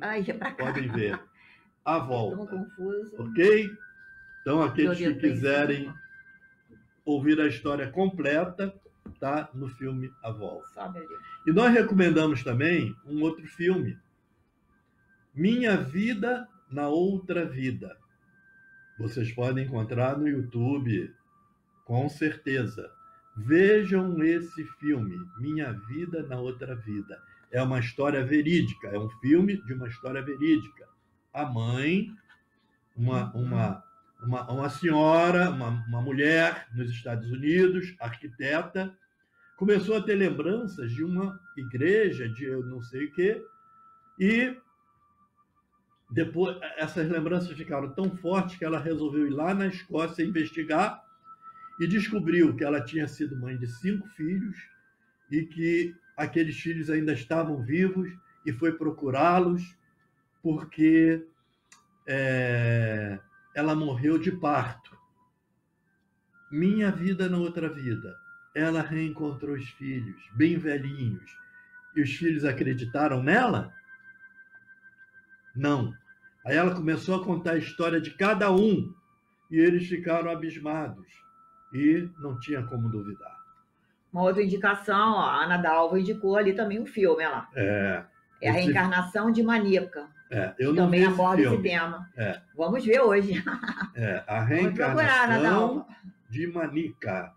ver. A Volta. Estou confuso. Ok? Então, aqueles que quiserem ouvir a história completa, tá no filme A Volta. E nós recomendamos também um outro filme, Minha Vida na Outra Vida. Vocês podem encontrar no YouTube, com certeza. Vejam esse filme, Minha Vida na Outra Vida. É uma história verídica, é um filme de uma história verídica. A mãe, uma senhora, uma mulher nos Estados Unidos, arquiteta, começou a ter lembranças de uma igreja, de eu não sei o quê, e depois essas lembranças ficaram tão fortes que ela resolveu ir lá na Escócia investigar e descobriu que ela tinha sido mãe de 5 filhos e que aqueles filhos ainda estavam vivos, e foi procurá-los porque ela morreu de parto. Minha Vida na Outra Vida. Ela reencontrou os filhos, bem velhinhos. E os filhos acreditaram nela? Não. Aí ela começou a contar a história de cada um, e eles ficaram abismados. E não tinha como duvidar. Uma outra indicação, ó, a Ana Dalva indicou ali também um filme, olha lá. É a Reencarnação de Maníaca. Eu não também vi aborda esse filme. tema. Vamos ver hoje. A Reencarnação de Maníaca,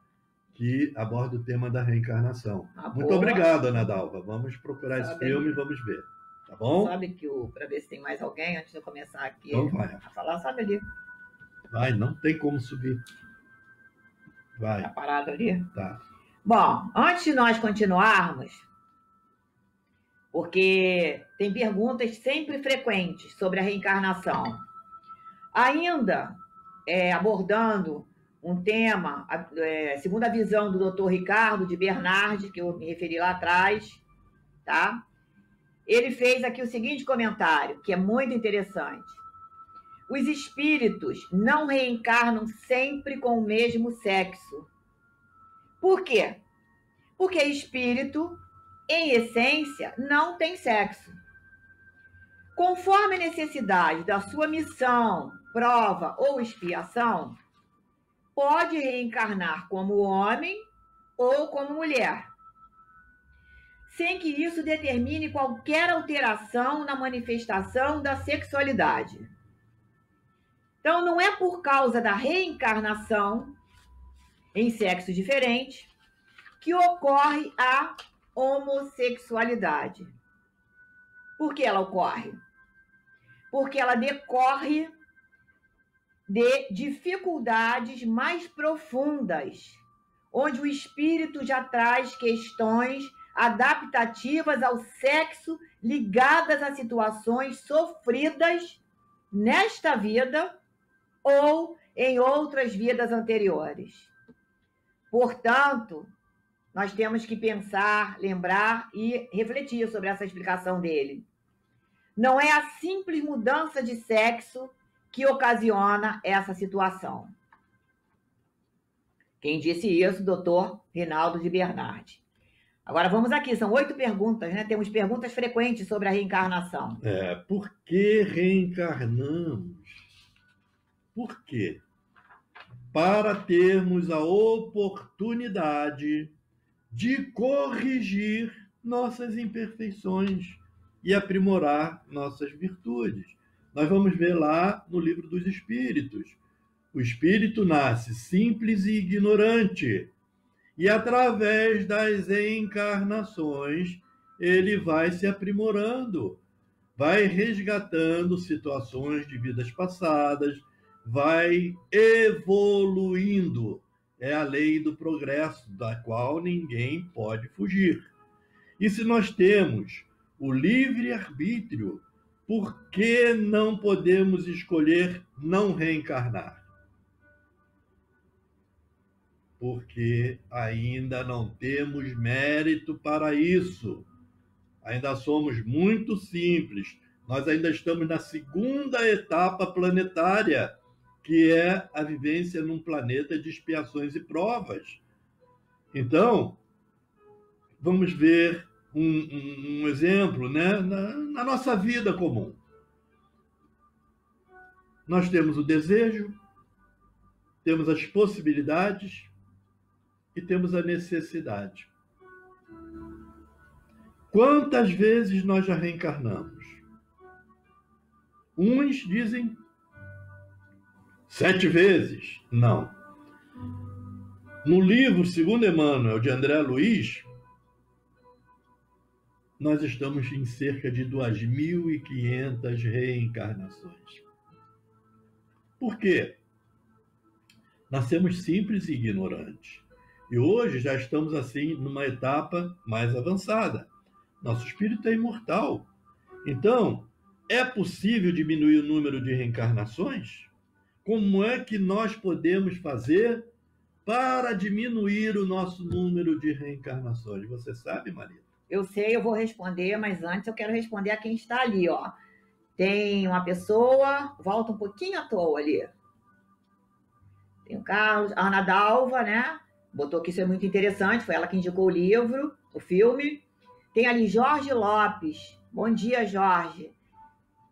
que aborda o tema da reencarnação. Muito obrigado, Ana Dalva. Vamos procurar esse filme e vamos ver. Tá bom? Sabe que para ver se tem mais alguém antes de eu começar aqui então vai. a falar, sabe ali. Vai, não tem como subir. Vai. Tá parado ali? Tá. Bom, antes de nós continuarmos, porque tem perguntas sempre frequentes sobre a reencarnação. Ainda abordando um tema, segundo a visão do Dr. Ricardo de Bernardi, que eu me referi lá atrás, tá? Ele fez aqui o seguinte comentário, que é muito interessante. Os espíritos não reencarnam sempre com o mesmo sexo. Por quê? Porque espírito, em essência, não tem sexo. Conforme a necessidade da sua missão, prova ou expiação, pode reencarnar como homem ou como mulher, sem que isso determine qualquer alteração na manifestação da sexualidade. Então, não é por causa da reencarnação em sexo diferente que ocorre a homossexualidade. Por que ela ocorre? Porque ela decorre de dificuldades mais profundas, onde o espírito já traz questões adaptativas ao sexo ligadas a situações sofridas nesta vida ou em outras vidas anteriores. Portanto, nós temos que pensar, lembrar e refletir sobre essa explicação dele. Não é a simples mudança de sexo que ocasiona essa situação. Quem disse isso? Dr. Rinaldo de Bernardi. Agora vamos aqui, são 8 perguntas, né? Temos perguntas frequentes sobre a reencarnação. Por que reencarnamos? Por quê? Para termos a oportunidade de corrigir nossas imperfeições e aprimorar nossas virtudes. Nós vamos ver lá no Livro dos Espíritos O espírito nasce simples e ignorante, e através das encarnações ele vai se aprimorando, vai resgatando situações de vidas passadas, vai evoluindo. É a lei do progresso, da qual ninguém pode fugir. E se nós temos o livre-arbítrio, por que não podemos escolher não reencarnar? Porque ainda não temos mérito para isso. Ainda somos muito simples. Nós ainda estamos na segunda etapa planetária, que é a vivência num planeta de expiações e provas. Então, vamos ver um exemplo, né? Na nossa vida comum. Nós temos o desejo, temos as possibilidades e temos a necessidade. Quantas vezes nós já reencarnamos? Uns dizem 7 vezes. Não. No livro Segundo Emmanuel, de André Luiz, nós estamos em cerca de 2.500 reencarnações. Por quê? Nascemos simples e ignorantes. E hoje já estamos, assim, numa etapa mais avançada. Nosso espírito é imortal. Então, é possível diminuir o número de reencarnações? Como é que nós podemos fazer para diminuir o nosso número de reencarnações? Você sabe, Maria? Eu sei, eu vou responder, mas antes eu quero responder a quem está ali, ó. Tem uma pessoa, volta um pouquinho à toa ali. Tem o Carlos, a Ana Dalva, né? Botou que isso é muito interessante, foi ela que indicou o livro, o filme. Tem ali Jorge Lopes. Bom dia, Jorge.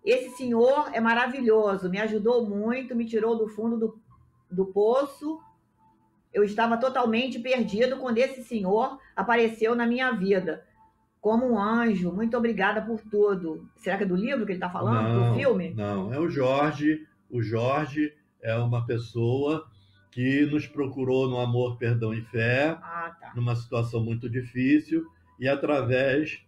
Esse senhor é maravilhoso, me ajudou muito, me tirou do fundo do poço. Eu estava totalmente perdido quando esse senhor apareceu na minha vida. Como um anjo, muito obrigada por tudo. Será que é do livro que ele está falando? Não, do filme? Não, é o Jorge. O Jorge é uma pessoa que nos procurou no Amor, Perdão e Fé, numa situação muito difícil, e através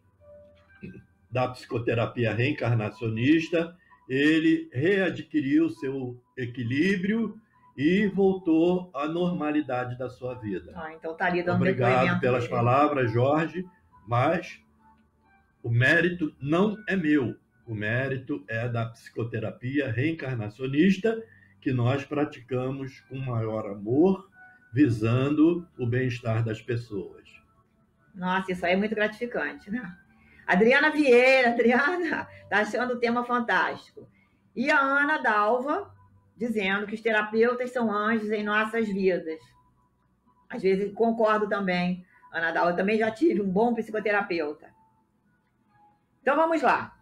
da psicoterapia reencarnacionista, ele readquiriu seu equilíbrio e voltou à normalidade da sua vida. Então tá ali dando Obrigado pelas palavras, Jorge, mas o mérito não é meu. O mérito é da psicoterapia reencarnacionista, que nós praticamos com maior amor, visando o bem-estar das pessoas. Nossa, isso aí é muito gratificante, né? Adriana Vieira, Adriana, tá achando o tema fantástico. E a Ana Dalva, dizendo que os terapeutas são anjos em nossas vidas. Às vezes concordo também, Ana Dalva, eu também já tive um bom psicoterapeuta. Então vamos lá.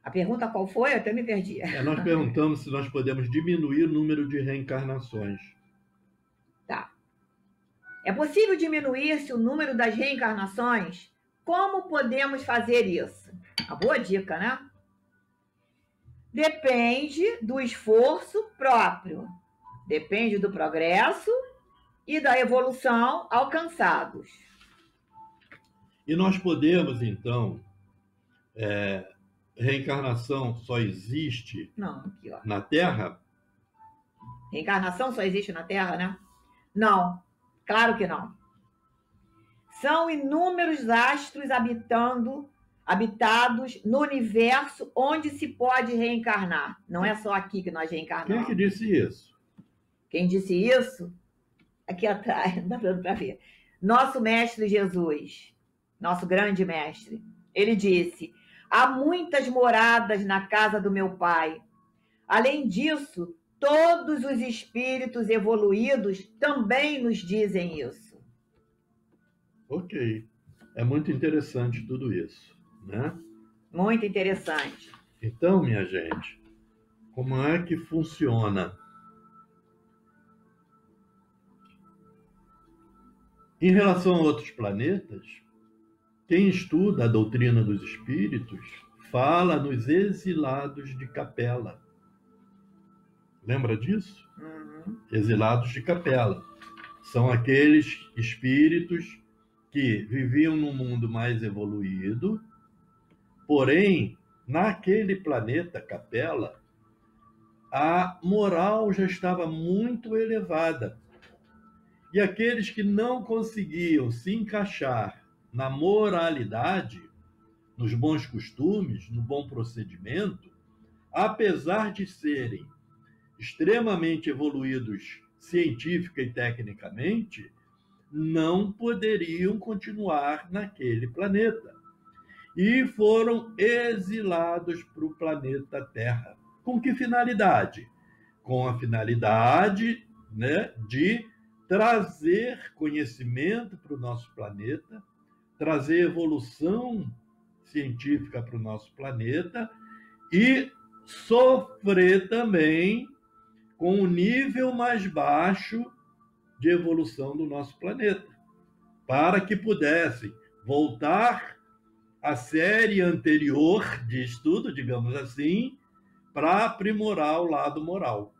A pergunta qual foi? Eu até me perdi. Nós perguntamos se nós podemos diminuir o número de reencarnações. Tá. É possível diminuir-se o número das reencarnações? Como podemos fazer isso? Uma boa dica, né? Depende do esforço próprio. Depende do progresso e da evolução alcançados. E nós podemos, então, reencarnação só existe na Terra? Reencarnação só existe na Terra, né? Não, claro que não. São inúmeros astros habitados no universo onde se pode reencarnar. Não é só aqui que nós reencarnamos. Quem é que disse isso? Quem disse isso? Aqui atrás, não dá para ver. Nosso mestre Jesus, nosso grande mestre, ele disse: há muitas moradas na casa do meu Pai. Além disso, todos os espíritos evoluídos também nos dizem isso. Ok. É muito interessante tudo isso, né? Muito interessante. Então, minha gente, como é que funciona? Em relação a outros planetas, quem estuda a doutrina dos espíritos fala nos exilados de Capela. Lembra disso? Uhum. Exilados de Capela. São aqueles espíritos que viviam num mundo mais evoluído, porém, naquele planeta Capela, a moral já estava muito elevada. E aqueles que não conseguiam se encaixar na moralidade, nos bons costumes, no bom procedimento, apesar de serem extremamente evoluídos científica e tecnicamente, não poderiam continuar naquele planeta. E foram exilados para o planeta Terra. Com que finalidade? Com a finalidade, né, de trazer conhecimento para o nosso planeta, trazer evolução científica para o nosso planeta e sofrer também com o nível mais baixo de evolução do nosso planeta, para que pudessem voltar à série anterior de estudo, digamos assim, para aprimorar o lado moral.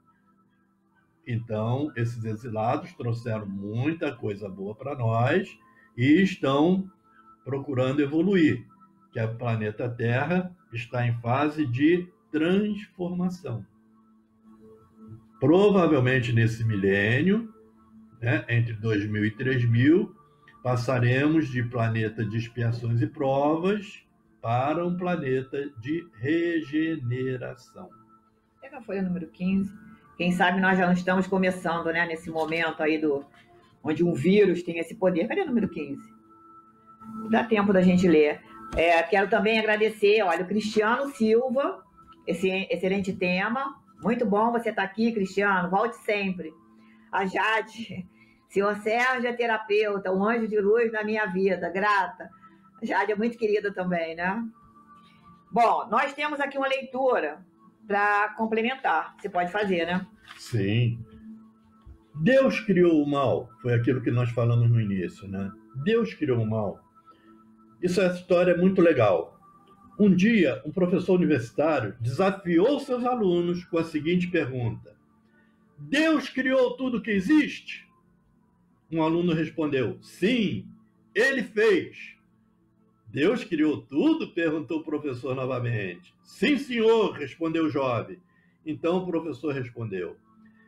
Então, esses exilados trouxeram muita coisa boa para nós e estão procurando evoluir, que o planeta Terra está em fase de transformação. Provavelmente nesse milênio, né, entre 2000 e 3000, passaremos de planeta de expiações e provas para um planeta de regeneração. Pega a folha número 15. Quem sabe nós já não estamos começando, né, nesse momento aí onde um vírus tem esse poder. Cadê o número 15? Dá tempo da gente ler. Quero também agradecer, olha, o Cristiano Silva, esse excelente tema. Muito bom você estar aqui, Cristiano. Volte sempre. A Jade, senhor Sérgio é terapeuta, um anjo de luz na minha vida. Grata. A Jade é muito querida também, né? Bom, nós temos aqui uma leitura para complementar. Você pode fazer, né? Sim. Deus criou o mal. Foi aquilo que nós falamos no início, né? Deus criou o mal. Essa história é muito legal. Um dia, um professor universitário desafiou seus alunos com a seguinte pergunta: Deus criou tudo que existe? Um aluno respondeu: sim, ele fez. Deus criou tudo? Perguntou o professor novamente. Sim, senhor, respondeu o jovem. Então o professor respondeu: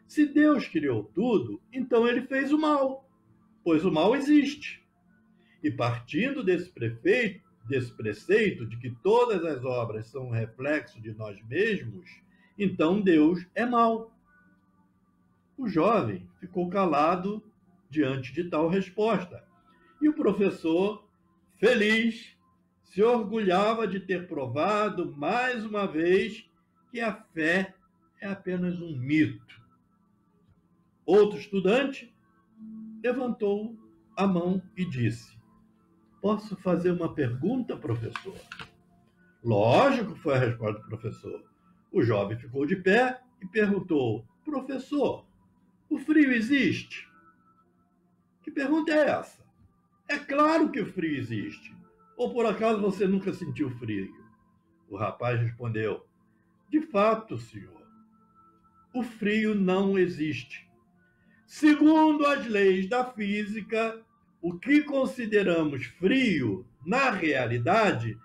se Deus criou tudo, então ele fez o mal, pois o mal existe. E partindo desse preceito de que todas as obras são um reflexo de nós mesmos, então Deus é mau. O jovem ficou calado diante de tal resposta. E o professor, feliz, se orgulhava de ter provado mais uma vez que a fé é apenas um mito. Outro estudante levantou a mão e disse: posso fazer uma pergunta, professor? Lógico, foi a resposta do professor. O jovem ficou de pé e perguntou: professor, o frio existe? Que pergunta é essa? É claro que o frio existe. Ou por acaso você nunca sentiu frio? O rapaz respondeu: de fato, senhor, o frio não existe. Segundo as leis da física, o que consideramos frio, na realidade,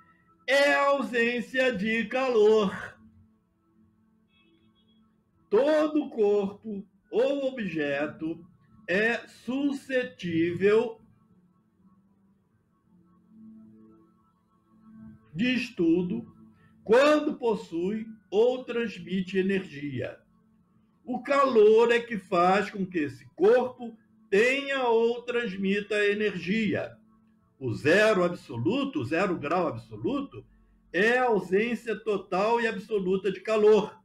é a ausência de calor. Todo corpo ou objeto é suscetível de estudo quando possui ou transmite energia. O calor é que faz com que esse corpo tenha ou transmita energia. O zero absoluto, o 0 grau absoluto, é a ausência total e absoluta de calor.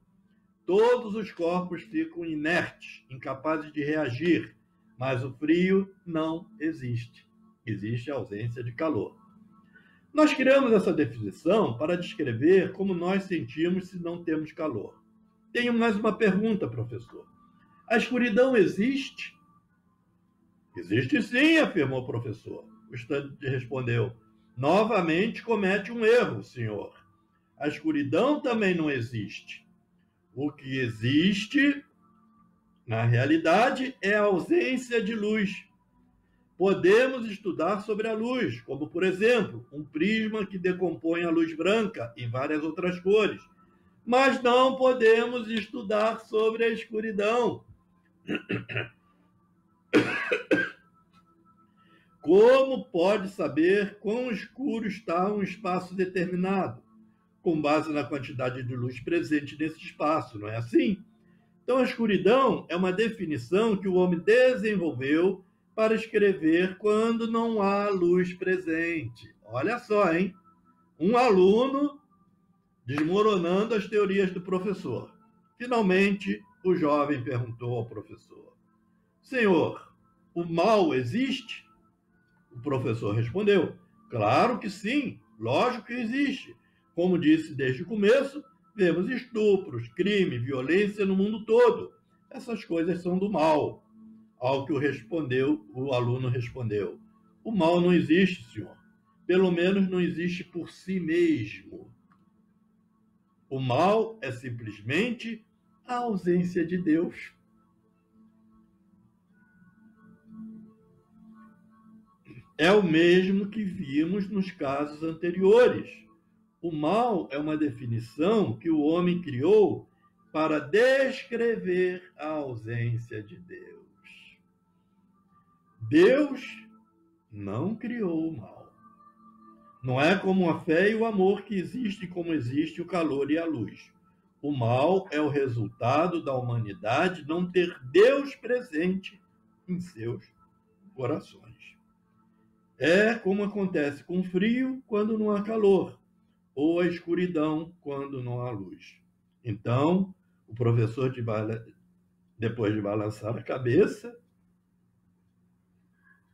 Todos os corpos ficam inertes, incapazes de reagir, mas o frio não existe. Existe a ausência de calor. Nós criamos essa definição para descrever como nós sentimos se não temos calor. Tenho mais uma pergunta, professor. A escuridão existe? Existe sim, afirmou o professor. O estudante respondeu: novamente comete um erro, senhor. A escuridão também não existe. O que existe Na realidade, é a ausência de luz. Podemos estudar sobre a luz, como, por exemplo, um prisma que decompõe a luz branca em várias outras cores. Mas não podemos estudar sobre a escuridão. Como pode saber quão escuro está um espaço determinado? Com base na quantidade de luz presente nesse espaço, não é assim? Então, a escuridão é uma definição que o homem desenvolveu para escrever quando não há luz presente. Olha só, hein? Um aluno desmoronando as teorias do professor. Finalmente, o jovem perguntou ao professor: Senhor, o mal existe? O professor respondeu: Claro que sim, lógico que existe. Como disse desde o começo, vemos estupros, crime, violência no mundo todo. Essas coisas são do mal. Ao que o aluno respondeu: O mal não existe, senhor. Pelo menos não existe por si mesmo. O mal é simplesmente a ausência de Deus. É o mesmo que vimos nos casos anteriores. O mal é uma definição que o homem criou para descrever a ausência de Deus. Deus não criou o mal. Não é como a fé e o amor que existem como existe o calor e a luz. O mal é o resultado da humanidade não ter Deus presente em seus corações. É como acontece com o frio quando não há calor, ou a escuridão quando não há luz. Então, o professor, depois de balançar a cabeça,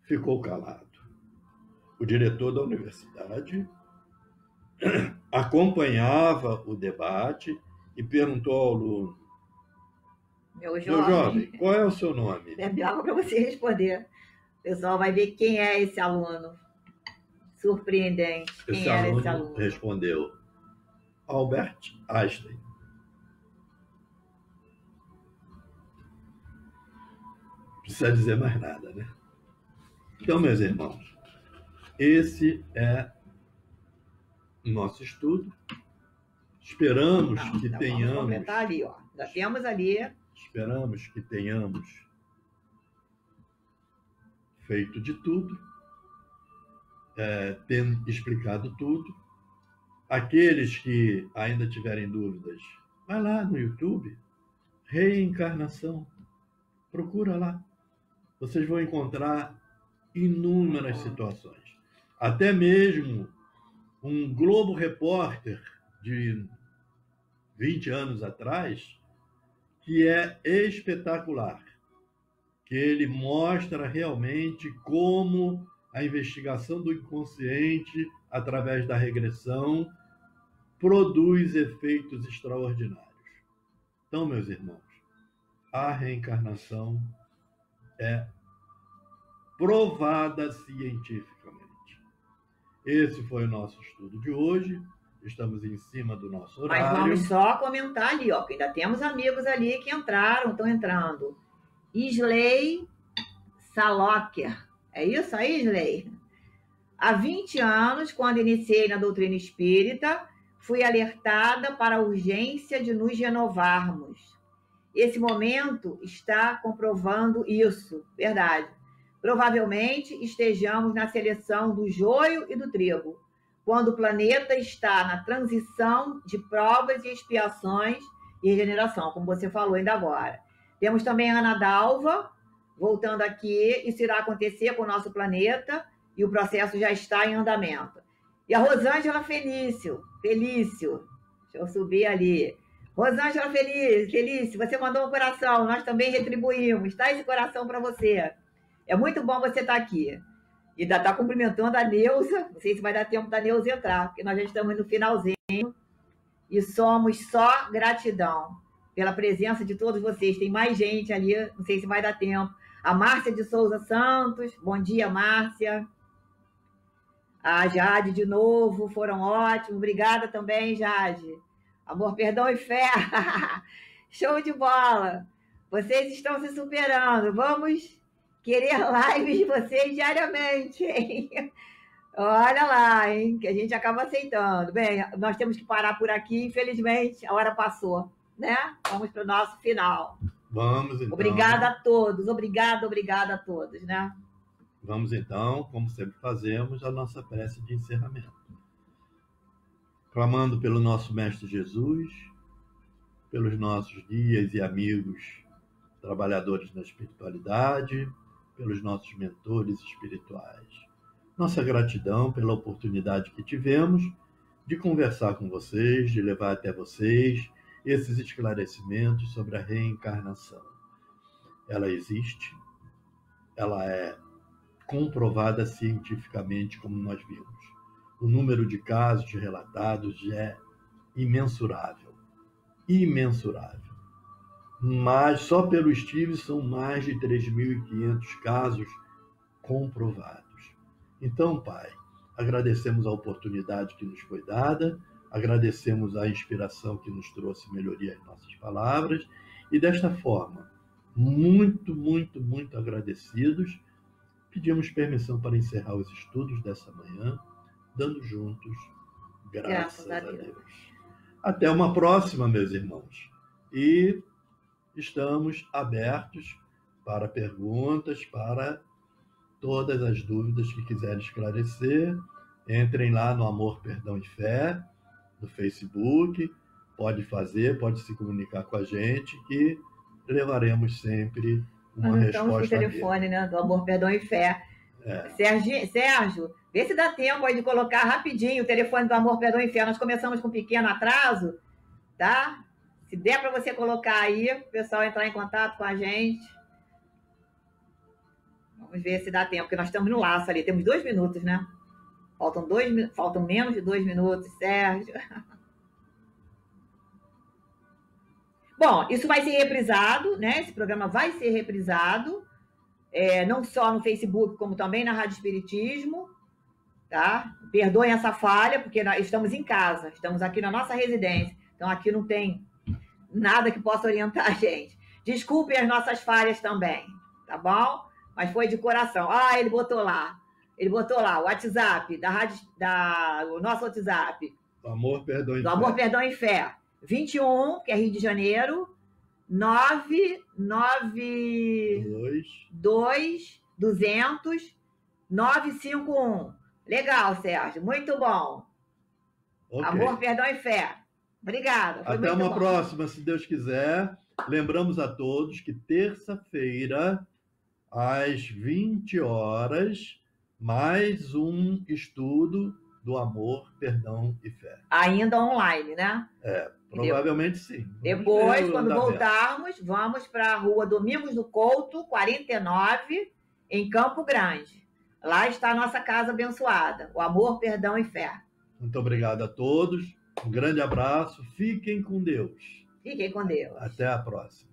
ficou calado. O diretor da universidade acompanhava o debate e perguntou ao aluno: Meu jovem, qual é o seu nome? Bebe água para você responder. O pessoal vai ver quem é esse aluno. Surpreendente. Quem era esse aluno? Respondeu: Albert Einstein. Não precisa dizer mais nada, né? Então, meus irmãos, esse é o nosso estudo. Esperamos que tenhamos... Vamos completar ali, ó. Já temos ali... Esperamos que tenhamos feito de tudo, tendo explicado tudo. Aqueles que ainda tiverem dúvidas, vai lá no YouTube, Reencarnação, procura lá. Vocês vão encontrar inúmeras situações. Até mesmo um Globo Repórter de 20 anos atrás, que é espetacular, que ele mostra realmente como a investigação do inconsciente, através da regressão, produz efeitos extraordinários. Então, meus irmãos, a reencarnação é provada cientificamente. Esse foi o nosso estudo de hoje. Estamos em cima do nosso horário. Mas vamos só comentar ali, ó, que ainda temos amigos ali que estão entrando. Isley Salocker. É isso aí, Isley? Há 20 anos, quando iniciei na doutrina espírita, fui alertada para a urgência de nos renovarmos. Esse momento está comprovando isso, verdade. Provavelmente estejamos na seleção do joio e do trigo, quando o planeta está na transição de provas e expiações e regeneração, como você falou ainda agora. Temos também a Ana Dalva, voltando aqui, isso irá acontecer com o nosso planeta e o processo já está em andamento. E a Rosângela Felício, deixa eu subir ali. Rosângela Felício, você mandou um coração, nós também retribuímos, tá esse coração para você. É muito bom você estar aqui. E ainda está cumprimentando a Neuza, não sei se vai dar tempo da Neuza entrar, porque nós já estamos no finalzinho e somos só gratidão pela presença de todos vocês. Tem mais gente ali, não sei se vai dar tempo. A Márcia de Souza Santos, bom dia, Márcia. A Jade de novo, foram ótimos. Obrigada também, Jade. Amor, perdão e fé. Show de bola. Vocês estão se superando. Vamos querer lives de vocês diariamente, hein? Olha lá, hein? Que a gente acaba aceitando. Bem, nós temos que parar por aqui, infelizmente, a hora passou, né? Vamos para o nosso final. Vamos, então. Obrigada a todos. Obrigada a todos, né? Vamos, então, como sempre fazemos, a nossa prece de encerramento. Clamando pelo nosso Mestre Jesus, pelos nossos guias e amigos trabalhadores na espiritualidade, pelos nossos mentores espirituais. Nossa gratidão pela oportunidade que tivemos de conversar com vocês, de levar até vocês esses esclarecimentos sobre a reencarnação. Ela existe, ela é comprovada cientificamente, como nós vimos. O número de casos relatados é imensurável. Imensurável. Mas só pelo Steve são mais de 3.500 casos comprovados. Então, Pai, agradecemos a oportunidade que nos foi dada, agradecemos a inspiração que nos trouxe melhoria às nossas palavras, e desta forma, muito, muito, muito agradecidos, pedimos permissão para encerrar os estudos dessa manhã, dando juntos graças a Deus. Até uma próxima, meus irmãos. E estamos abertos para perguntas, para todas as dúvidas que quiserem esclarecer. Entrem lá no Amor, Perdão e Fé, no Facebook. Pode se comunicar com a gente, que levaremos sempre uma resposta. Nós estamos no telefone, né, do Amor, Perdão e Fé. Sérgio, vê se dá tempo aí de colocar rapidinho o telefone do Amor, Perdão e Fé. Nós começamos com um pequeno atraso, tá? Se der para você colocar aí, o pessoal entrar em contato com a gente. Vamos ver se dá tempo, porque nós estamos no laço ali. Temos 2 minutos, né? Faltam menos de 2 minutos, Sérgio. Bom, isso vai ser reprisado, né? Esse programa vai ser reprisado, não só no Facebook, como também na Rádio Espiritismo, tá? Perdoem essa falha, porque nós estamos em casa, estamos aqui na nossa residência, então aqui não tem nada que possa orientar a gente. Desculpem as nossas falhas também, tá bom? Mas foi de coração. Ele botou lá, o WhatsApp, o nosso WhatsApp. Do Amor, Perdão e Fé. Do Amor, Perdão e Fé. 21, que é Rio de Janeiro, 992 200 951. Legal, Sérgio. Muito bom. Okay. Amor, Perdão e Fé. Obrigada. Até uma próxima, se Deus quiser. Lembramos a todos que terça-feira, às 20 horas, mais um estudo do Amor, Perdão e Fé. Ainda online, né? Provavelmente sim. Depois, quando voltarmos, vamos para a Rua Domingos do Couto, 49, em Campo Grande. Lá está a nossa casa abençoada. O Amor, Perdão e Fé. Muito obrigado a todos. Um grande abraço. Fiquem com Deus. Fiquem com Deus. Até a próxima.